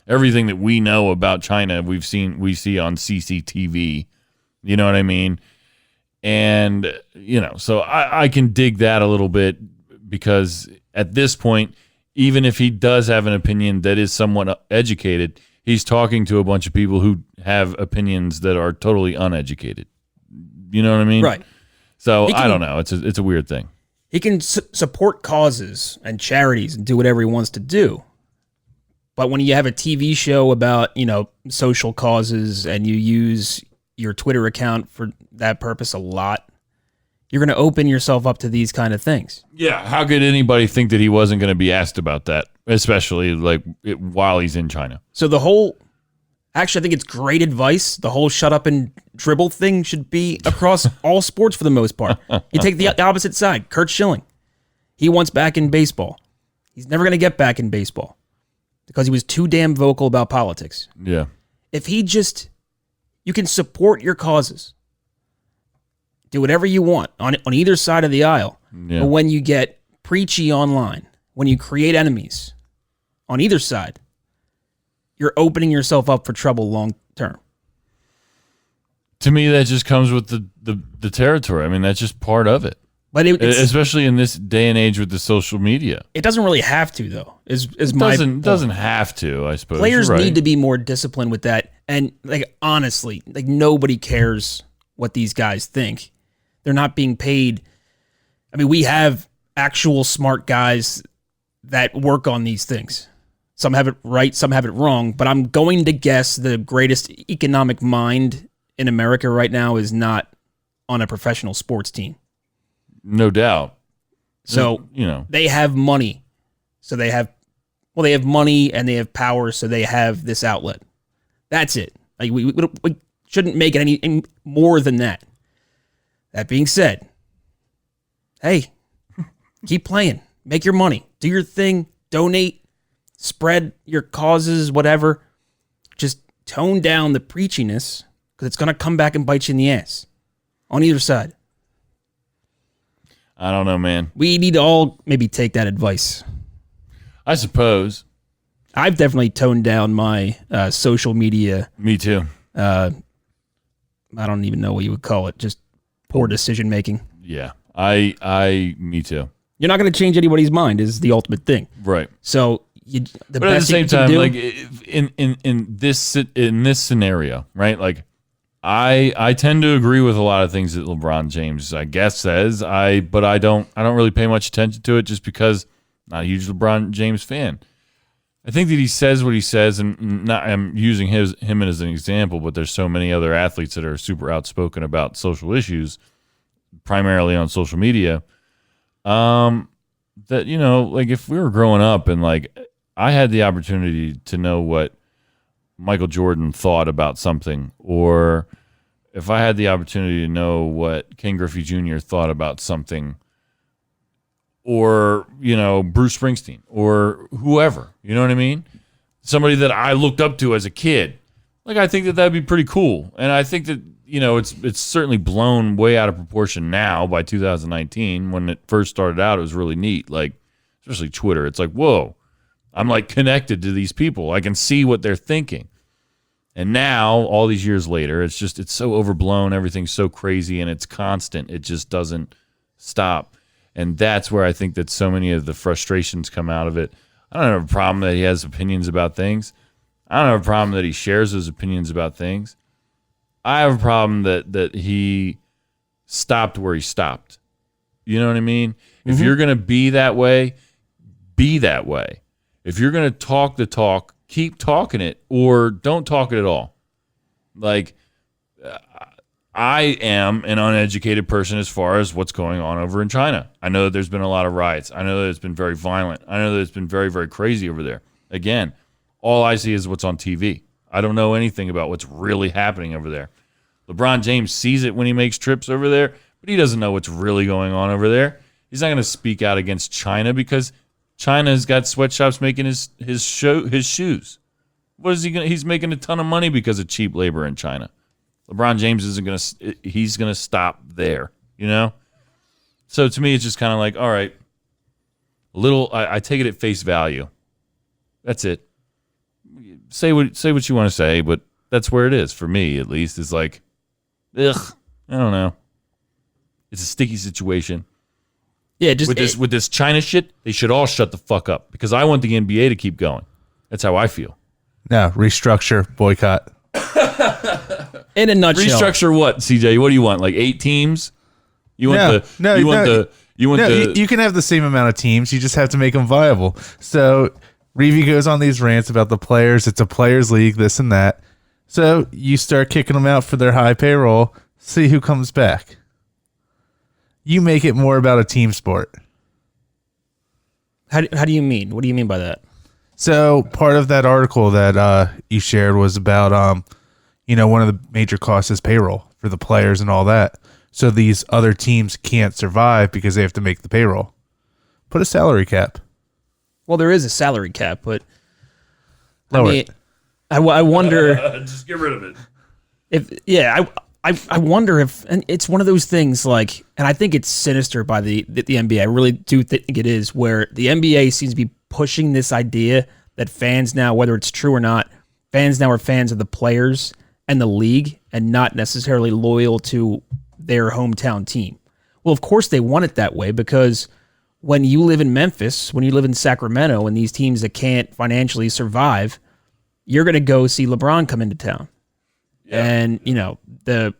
Everything that we know about China, we see on CCTV. You know what I mean? And, so I can dig that a little bit, because at this point, even if he does have an opinion that is somewhat educated, he's talking to a bunch of people who have opinions that are totally uneducated. You know what I mean? Right. So I don't know. It's a weird thing. He can support causes and charities and do whatever he wants to do. But when you have a TV show about, social causes, and you use your Twitter account for that purpose a lot, you're going to open yourself up to these kind of things. Yeah. How could anybody think that he wasn't going to be asked about that, especially while he's in China? So actually, I think it's great advice. The whole shut up and dribble thing should be across all sports for the most part. You take the opposite side. Kurt Schilling. He wants back in baseball. He's never going to get back in baseball because he was too damn vocal about politics. Yeah. If you can support your causes, do whatever you want on either side of the aisle. Yeah. But when you get preachy online, when you create enemies on either side, you're opening yourself up for trouble long term. To me, that just comes with the territory. I mean, that's just part of it. But especially in this day and age with the social media, it doesn't really have to, though. Doesn't have to, I suppose. Players You're right. need to be more disciplined with that. And honestly, nobody cares what these guys think. They're not being paid. I mean, we have actual smart guys that work on these things. Some have it right, some have it wrong. But I'm going to guess the greatest economic mind in America right now is not on a professional sports team. No doubt. So, they have money. So they have money and they have power, so they have this outlet. That's it. We shouldn't make it any more than that. That being said, hey, keep playing. Make your money. Do your thing. Donate. Spread your causes, whatever. Just tone down the preachiness, because it's going to come back and bite you in the ass on either side. I don't know, man. We need to all maybe take that advice. I suppose. I've definitely toned down my social media. Me too. I don't even know what you would call it. Just poor decision making. Yeah. Me too. You're not going to change anybody's mind is the ultimate thing. Right. So but at the same time, like in this scenario, right? Like I tend to agree with a lot of things that LeBron James, I guess, says. But I don't really pay much attention to it just because I'm not a huge LeBron James fan. I think that he says what he says, and I'm using him as an example, but there's so many other athletes that are super outspoken about social issues, primarily on social media, that, like if we were growing up and like I had the opportunity to know what Michael Jordan thought about something, or if I had the opportunity to know what Ken Griffey Jr. thought about something, or, Bruce Springsteen or whoever, you know what I mean? Somebody that I looked up to as a kid. Like, I think that that'd be pretty cool. And I think that, it's certainly blown way out of proportion now by 2019. When it first started out, it was really neat. Like, especially Twitter. It's like, whoa, I'm like connected to these people. I can see what they're thinking. And now, all these years later, it's so overblown. Everything's so crazy and it's constant. It just doesn't stop. And that's where I think that so many of the frustrations come out of it. I don't have a problem that he has opinions about things. I don't have a problem that he shares his opinions about things. I have a problem that he stopped where he stopped. You know what I mean? Mm-hmm. If you're going to be that way, be that way. If you're going to talk the talk, keep talking it or don't talk it at all. Like, I am an uneducated person as far as what's going on over in China. I know that there's been a lot of riots. I know that it's been very violent. I know that it's been very, very crazy over there. Again, all I see is what's on TV. I don't know anything about what's really happening over there. LeBron James sees it when he makes trips over there, but he doesn't know what's really going on over there. He's not going to speak out against China because China's got sweatshops making his shoes. What is he going? He's making a ton of money because of cheap labor in China. LeBron James isn't going to. He's going to stop there. You know. So to me, it's just kind of like, all right, I take it at face value. That's it. Say what you want to say, but that's where it is for me, at least. It's like, ugh, I don't know. It's a sticky situation. Yeah, just with this China shit, they should all shut the fuck up because I want the NBA to keep going. That's how I feel. No, restructure, boycott. In a nutshell. Restructure what, CJ? What do you want? Like 8 teams? You want you can have the same amount of teams. You just have to make them viable. So Reeve goes on these rants about the players. It's a players league, this and that. So you start kicking them out for their high payroll. See who comes back. You make it more about a team sport. How do you mean? What do you mean by that? So part of that article that you shared was about, one of the major costs is payroll for the players and all that. So these other teams can't survive because they have to make the payroll. Put a salary cap. Well, there is a salary cap, but Lower it. I wonder. Just get rid of it. I wonder if, and it's one of those things like, and I think it's sinister by the NBA. I really do think it is, where the NBA seems to be pushing this idea that fans now, whether it's true or not, fans now are fans of the players and the league and not necessarily loyal to their hometown team. Well, of course they want it that way because when you live in Memphis, when you live in Sacramento and these teams that can't financially survive, you're going to go see LeBron come into town. Yeah. And, the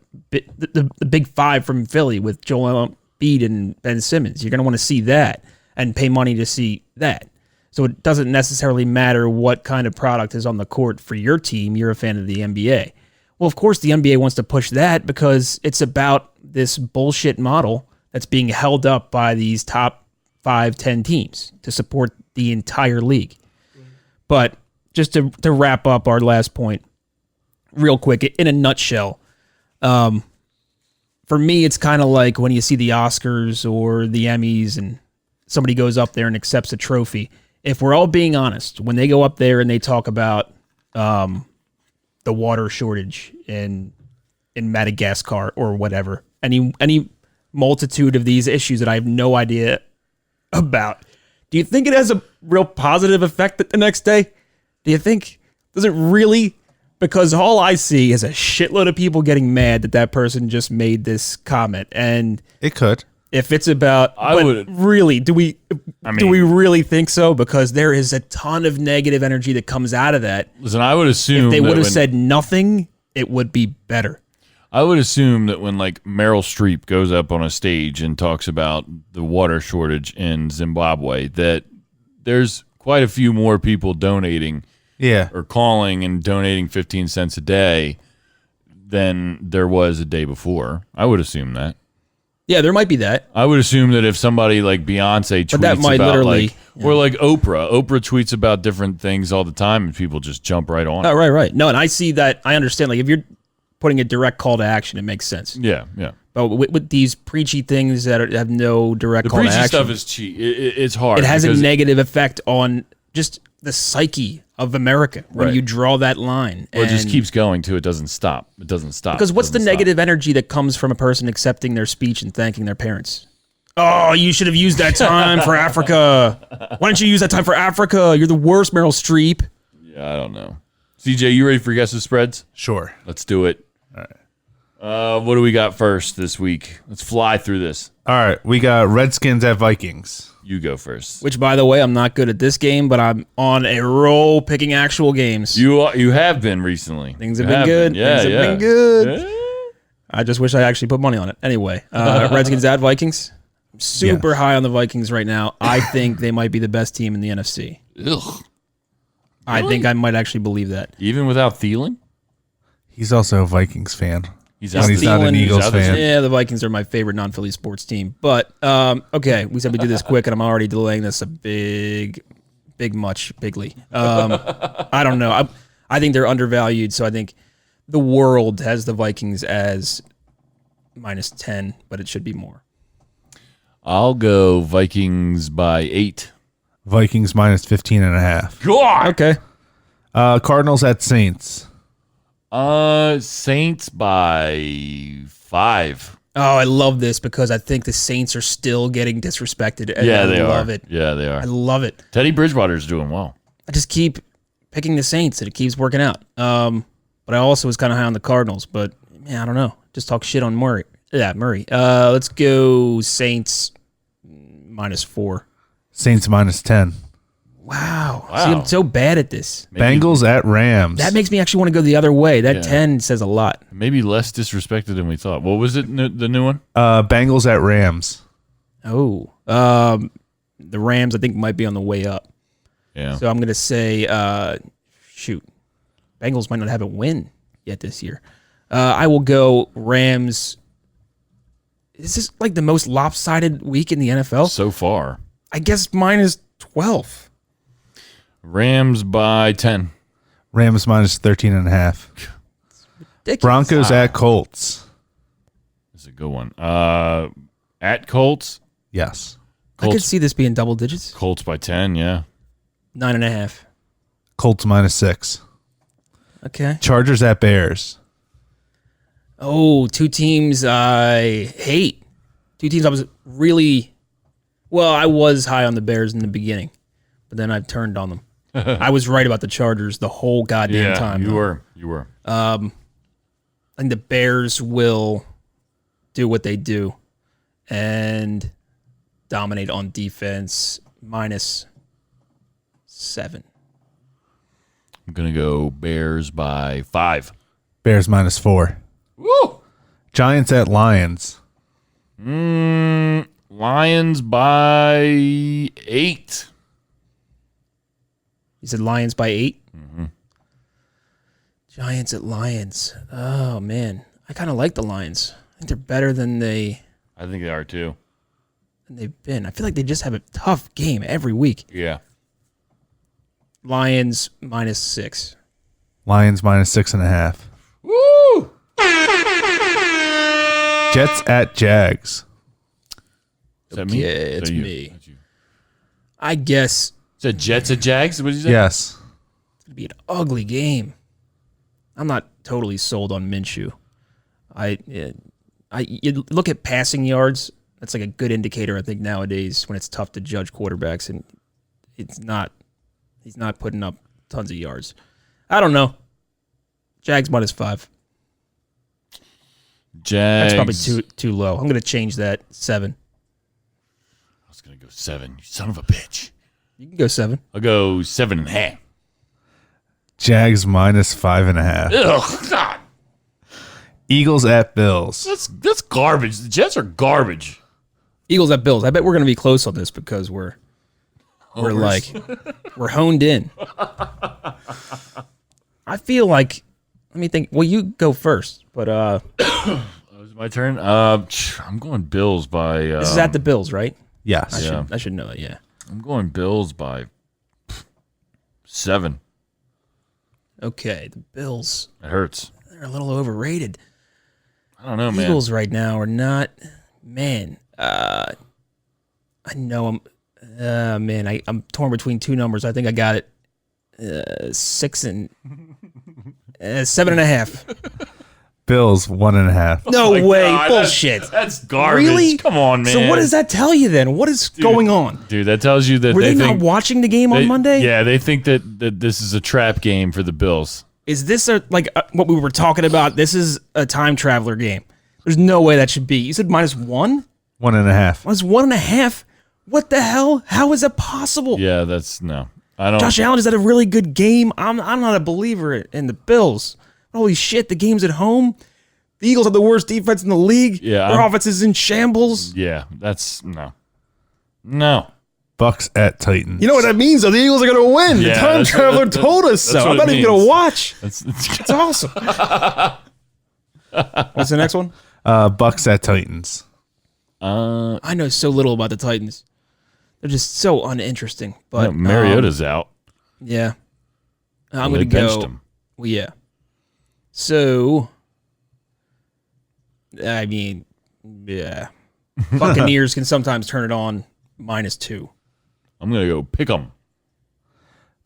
big five from Philly with Joel Embiid and Ben Simmons, you're going to want to see that and pay money to see that. So it doesn't necessarily matter what kind of product is on the court for your team. You're a fan of the NBA. Well, of course, the NBA wants to push that because it's about this bullshit model that's being held up by these top 5-10 teams to support the entire league. But just to wrap up our last point real quick, in a nutshell, for me, it's kind of like when you see the Oscars or the Emmys and somebody goes up there and accepts a trophy. If we're all being honest, when they go up there and they talk about the water shortage in Madagascar or whatever, any multitude of these issues that I have no idea about, do you think it has a real positive effect the next day? Do you think, does it really? Because all I see is a shitload of people getting mad that person just made this comment, and it could. If it's about, really, do we really think so? Because there is a ton of negative energy that comes out of that. Listen, I would assume if they would have said nothing, it would be better. I would assume that when like Meryl Streep goes up on a stage and talks about the water shortage in Zimbabwe, that there's quite a few more people donating. Yeah. Or calling and donating 15 cents a day than there was a day before. I would assume that. Yeah, there might be that. I would assume that if somebody like Beyonce tweets that might about or like Oprah tweets about different things all the time and people just jump right on it. Oh, right. No, and I see that. I understand. Like if you're putting a direct call to action, it makes sense. Yeah. But with these preachy things that have no direct call to action. The preachy stuff is cheap. It's hard. It has a negative effect on just the psyche of America when you draw that line. Well, it just keeps going too. It doesn't stop. Because what's the negative energy that comes from a person accepting their speech and thanking their parents? Oh, you should have used that time for Africa. Why didn't you use that time for Africa? You're the worst, Meryl Streep. Yeah, I don't know. CJ, you ready for guess the spreads? Sure. Let's do it. All right. What do we got first this week? Let's fly through this. All right. We got Redskins at Vikings. You go first. Which, by the way, I'm not good at this game, but I'm on a roll picking actual games. You have been recently. Things have been good. Yeah, Things have been good. I just wish I actually put money on it. Anyway, Redskins at Vikings. I'm super high on the Vikings right now. I think they might be the best team in the NFC. Ugh. I think I might actually believe that. Even without Thielen? He's also a Vikings fan. He's When he's not an Eagles fan. Yeah, the Vikings are my favorite non-Philly sports team. But, okay, we said we'd do this quick, and I'm already delaying this a bigly. I don't know. I think they're undervalued, so I think the world has the Vikings as -10, but it should be more. I'll go Vikings by 8. Vikings -15.5. God! Okay. Cardinals at Saints. Saints by 5. Oh, I love this because I think the Saints are still getting disrespected. And Yeah, I they love are. it. Yeah, they I are. love it. Teddy Bridgewater's doing well. I just keep picking the Saints and it keeps working out. But I also was kind of high on the Cardinals, but man, I don't know. Just talk shit on Murray. Yeah, Murray. Let's go Saints -4. Saints -10. Wow. See, I'm so bad at this. Bengals at Rams. That makes me actually want to go the other way. That 10 says a lot. Maybe less disrespected than we thought. What was it? The new one? Bengals at Rams. Oh. The Rams, I think, might be on the way up. Yeah. So I'm going to say, Bengals might not have a win yet this year. I will go Rams. Is this like the most lopsided week in the NFL? So far. I guess -12. Rams by 10. Rams -13.5. Ridiculous. Broncos at Colts. This is a good one. At Colts. Yes. I could Colts, see this being double digits. Colts by 10, yeah. 9.5. Colts -6. Okay. Chargers at Bears. Oh, two teams I hate. Two teams I was I was high on the Bears in the beginning, but then I've turned on them. I was right about the Chargers the whole goddamn time. You were. I think the Bears will do what they do and dominate on defense. -7. I'm going to go Bears by 5. Bears -4. Woo! Giants at Lions. Lions by 8. You said Lions by 8? Mm-hmm. Giants at Lions. Oh, man. I kind of like the Lions. I think they're better than I think they are too. they've been. I feel like they just have a tough game every week. Yeah. Lions -6. Lions -6.5. Woo! Jets at Jags. Is that me? Yeah, it's you? me. That's you. I guess Is that Jets at Jags? What did you say? Yes. it's going to be an ugly game. I'm not totally sold on Minshew. You look at passing yards. That's like a good indicator, I think, nowadays when it's tough to judge quarterbacks, and he's not putting up tons of yards. I don't know. Jags -5. Jags. That's probably too low. I'm going to change that 7. I was going to go 7. You son of a bitch. You can go 7. I'll go 7.5. Jags -5.5. Ugh, God. Eagles at Bills. That's garbage. The Jets are garbage. Eagles at Bills. I bet we're going to be close on this because we're honed in. I feel like, let me think. Well, you go first, but Is it my turn? I'm going Bills by. this is at the Bills, right? Yes. I should know that. Yeah. I'm going Bills by 7. Okay, the Bills. It hurts. They're a little overrated. I don't know, man. Eagles right now are not. Man, I know I'm. I'm torn between two numbers. I think I got it. 6 and 7.5. Bills 1.5. No my way, God, bullshit. That's garbage. Really? Come on, man. So what does that tell you then? What is going on? Dude, that tells you that Were they think not watching the game on Monday? Yeah, they think that this is a trap game for the Bills. Is this what we were talking about? This is a time traveler game. There's no way that should be. You said -1? 1.5. -1.5? What the hell? How is that possible? Yeah, that's no. I don't. Josh Allen has had a really good game. I'm not a believer in the Bills. Holy shit, the game's at home. The Eagles have the worst defense in the league. Yeah, Their offense is in shambles. Yeah, that's no. Bucks at Titans. You know what that means, though? The Eagles are going to win. Yeah, the time traveler told us so. I'm not even going to watch. It's awesome. What's the next one? Bucks at Titans. I know so little about the Titans. They're just so uninteresting. But Mariota's out. Yeah. I'm Well, going they to benched go. him. Well, yeah. So, I mean, yeah. Buccaneers can sometimes turn it on -2. I'm gonna go pick them.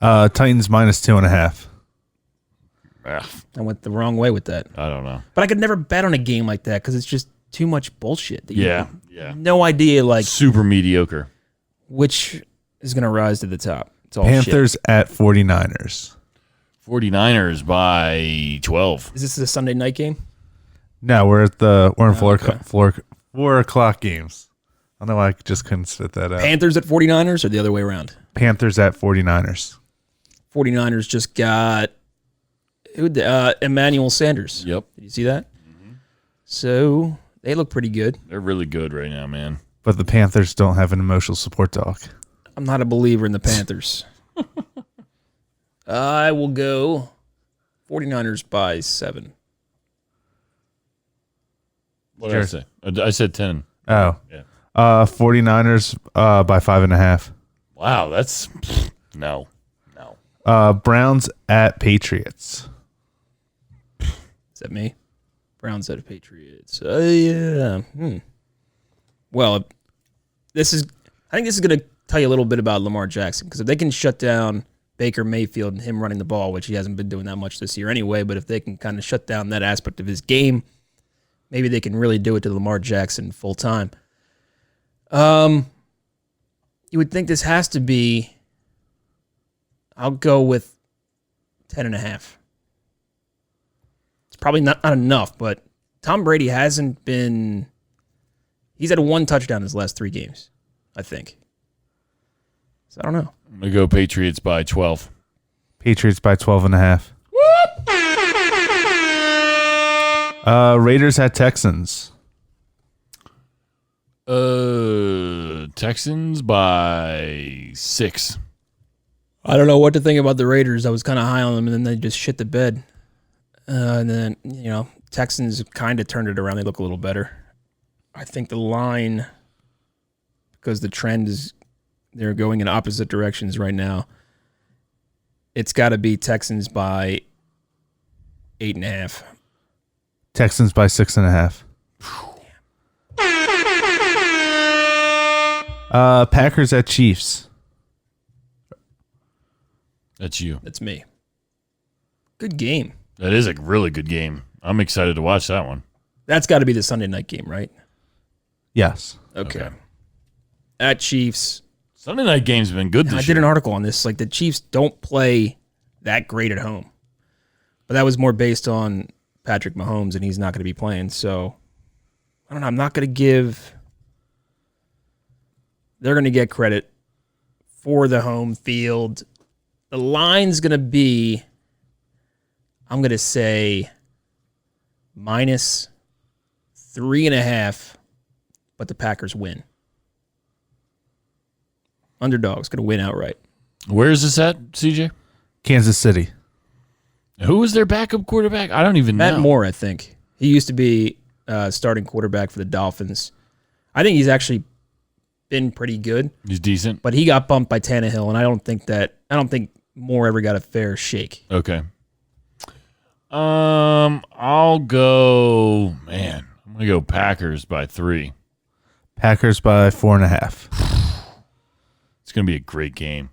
Titans -2.5. I went the wrong way with that. I don't know. But I could never bet on a game like that because it's just too much bullshit. That you Yeah, have yeah. no idea, like, Super mediocre. which is going to rise to the top. It's all Panthers shit. at 49ers. 49ers by 12. Is this a Sunday night game? No, we're in okay. 4 o'clock games. I don't know why I just couldn't spit that out. Panthers at 49ers or the other way around? Panthers at 49ers. 49ers just got Emmanuel Sanders. Yep. Did you see that? So they look pretty good. They're really good right now, man. But the Panthers don't have an emotional support dog. I'm not a believer in the Panthers. I will go 49ers by 7. What did I say? I said 10. Oh. Yeah. 49ers by 5.5. Wow, that's no. Browns at Patriots. Is that me? Browns at Patriots. Yeah. Well, I think this is going to tell you a little bit about Lamar Jackson, because if they can shut down Baker Mayfield and him running the ball, which he hasn't been doing that much this year anyway, but if they can kind of shut down that aspect of his game, maybe they can really do it to Lamar Jackson full time. You would think this has to be, I'll go with 10.5. It's probably not enough, but Tom Brady hasn't been, he's had 1 touchdown in his last 3 games, I think. So I don't know. I'm going to go Patriots by 12. Patriots by 12.5. Raiders at Texans. Texans by 6. I don't know what to think about the Raiders. I was kind of high on them, and then they just shit the bed. And then, Texans kind of turned it around. They look a little better. I think the line, because the trend is they're going in opposite directions right now, it's got to be Texans by 8.5. Texans by 6.5. Packers at Chiefs. That's you. That's me. Good game. That is a really good game. I'm excited to watch that one. That's got to be the Sunday night game, right? Yes. Okay. At Chiefs. Sunday night games have been good this year. I did an article on this. Like, the Chiefs don't play that great at home. But that was more based on Patrick Mahomes, and he's not going to be playing. So, I don't know. I'm not going to give... They're going to get credit for the home field. The line's going to be, I'm going to say, -3.5, but the Packers win. Underdog's going to win outright. Where is this at, CJ? Kansas City. Who was their backup quarterback? I don't even know. Matt Moore, I think. He used to be starting quarterback for the Dolphins. I think he's actually been pretty good. He's decent. But he got bumped by Tannehill, and I don't think Moore ever got a fair shake. Okay. I'll go, man. I'm going to go Packers by 3. Packers by 4.5. It's going to be a great game.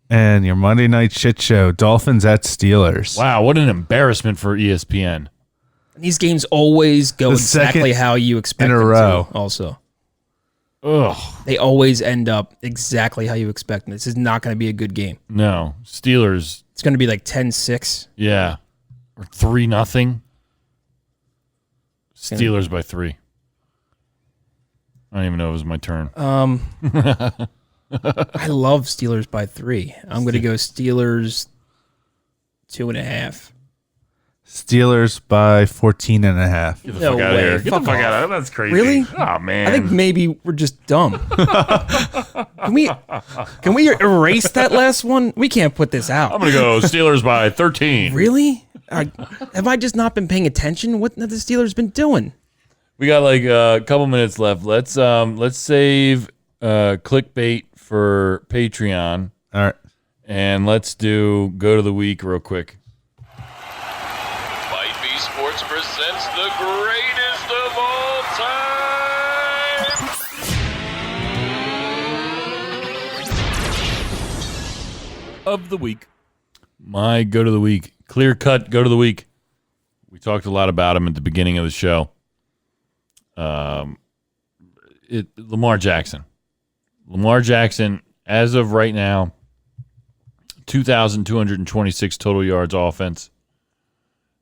And your Monday night shit show, Dolphins at Steelers. Wow, what an embarrassment for ESPN. And these games always go The exactly second how you expect in a them row. to, also. Ugh. They always end up exactly how you expect them. This is not going to be a good game. No. Steelers, It's going to be like 10-6. yeah. Or 3-0. Steelers by 3. I don't even know if it was my turn. I love Steelers by 3. I'm going to go Steelers 2.5. Steelers by 14.5. Get the fuck out of here. Get the fuck out of here. That's crazy. Really? Oh, man. I think maybe we're just dumb. Can we erase that last one? We can't put this out. I'm going to go Steelers by 13. Really? Have I just not been paying attention? What have the Steelers been doing? We got like a couple minutes left. Let's save clickbait for Patreon. All right. And let's do go to the week real quick. Might Be Sports presents the greatest of all time. Of the week. My go to the week. Clear cut go to the week. We talked a lot about him at the beginning of the show. Lamar Jackson. Lamar Jackson, as of right now, 2,226 total yards offense.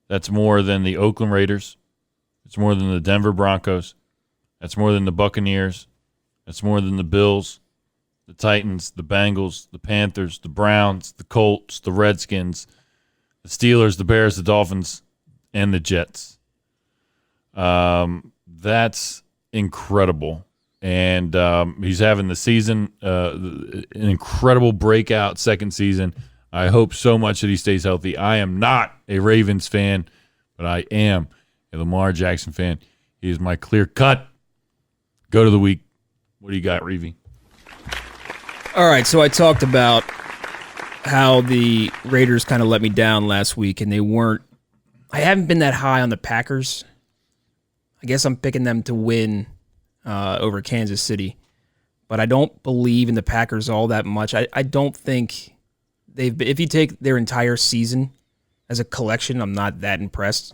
That's more than the Oakland Raiders. It's more than the Denver Broncos. That's more than the Buccaneers. That's more than the Bills, the Titans, the Bengals, the Panthers, the Browns, the Colts, the Redskins, the Steelers, the Bears, the Dolphins, and the Jets. That's incredible. And he's having the season, an incredible breakout second season. I hope so much that he stays healthy. I am not a Ravens fan, but I am a Lamar Jackson fan. He is my clear cut go to the week. What do you got, Reevy? All right, so I talked about how the Raiders kind of let me down last week, and I haven't been that high on the Packers. I guess I'm picking them to win over Kansas City, but I don't believe in the Packers all that much. I don't think if you take their entire season as a collection, I'm not that impressed.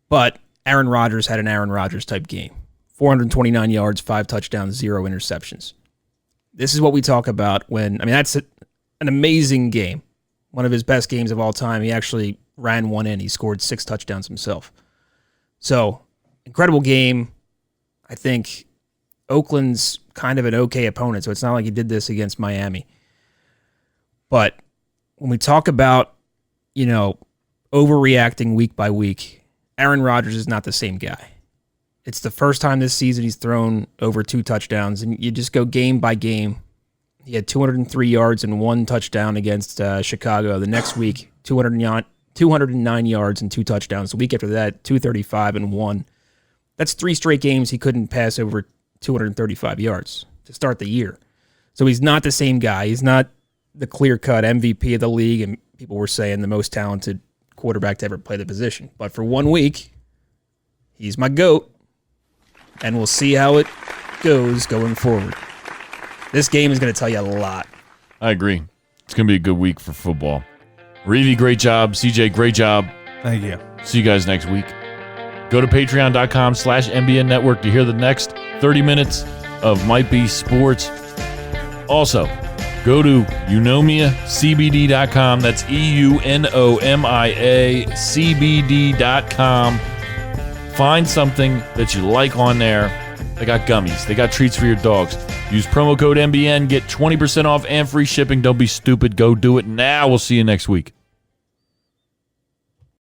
But Aaron Rodgers had an Aaron Rodgers type game. 429 yards, 5 touchdowns, 0 interceptions. This is what we talk about that's an amazing game. One of his best games of all time. He actually ran one in. He scored 6 touchdowns himself. So, incredible game. I think Oakland's kind of an okay opponent, so it's not like he did this against Miami. But when we talk about, overreacting week by week, Aaron Rodgers is not the same guy. It's the first time this season he's thrown over 2 touchdowns, and you just go game by game. He had 203 yards and 1 touchdown against Chicago. The next week, 209 yards and 2 touchdowns. The week after that, 235 and 1. That's 3 straight games he couldn't pass over 235 yards to start the year. So he's not the same guy. He's not the clear-cut MVP of the league, and people were saying the most talented quarterback to ever play the position. But for 1 week, he's my GOAT, and we'll see how it goes going forward. This game is going to tell you a lot. I agree. It's going to be a good week for football. Reevy, great job. CJ, great job. Thank you. See you guys next week. Go to patreon.com/MBN Network to hear the next 30 minutes of Might Be Sports. Also, go to eunomiacbd.com. That's EUNOMIACBD.com. Find something that you like on there. They got gummies. They got treats for your dogs. Use promo code MBN. Get 20% off and free shipping. Don't be stupid. Go do it now. We'll see you next week.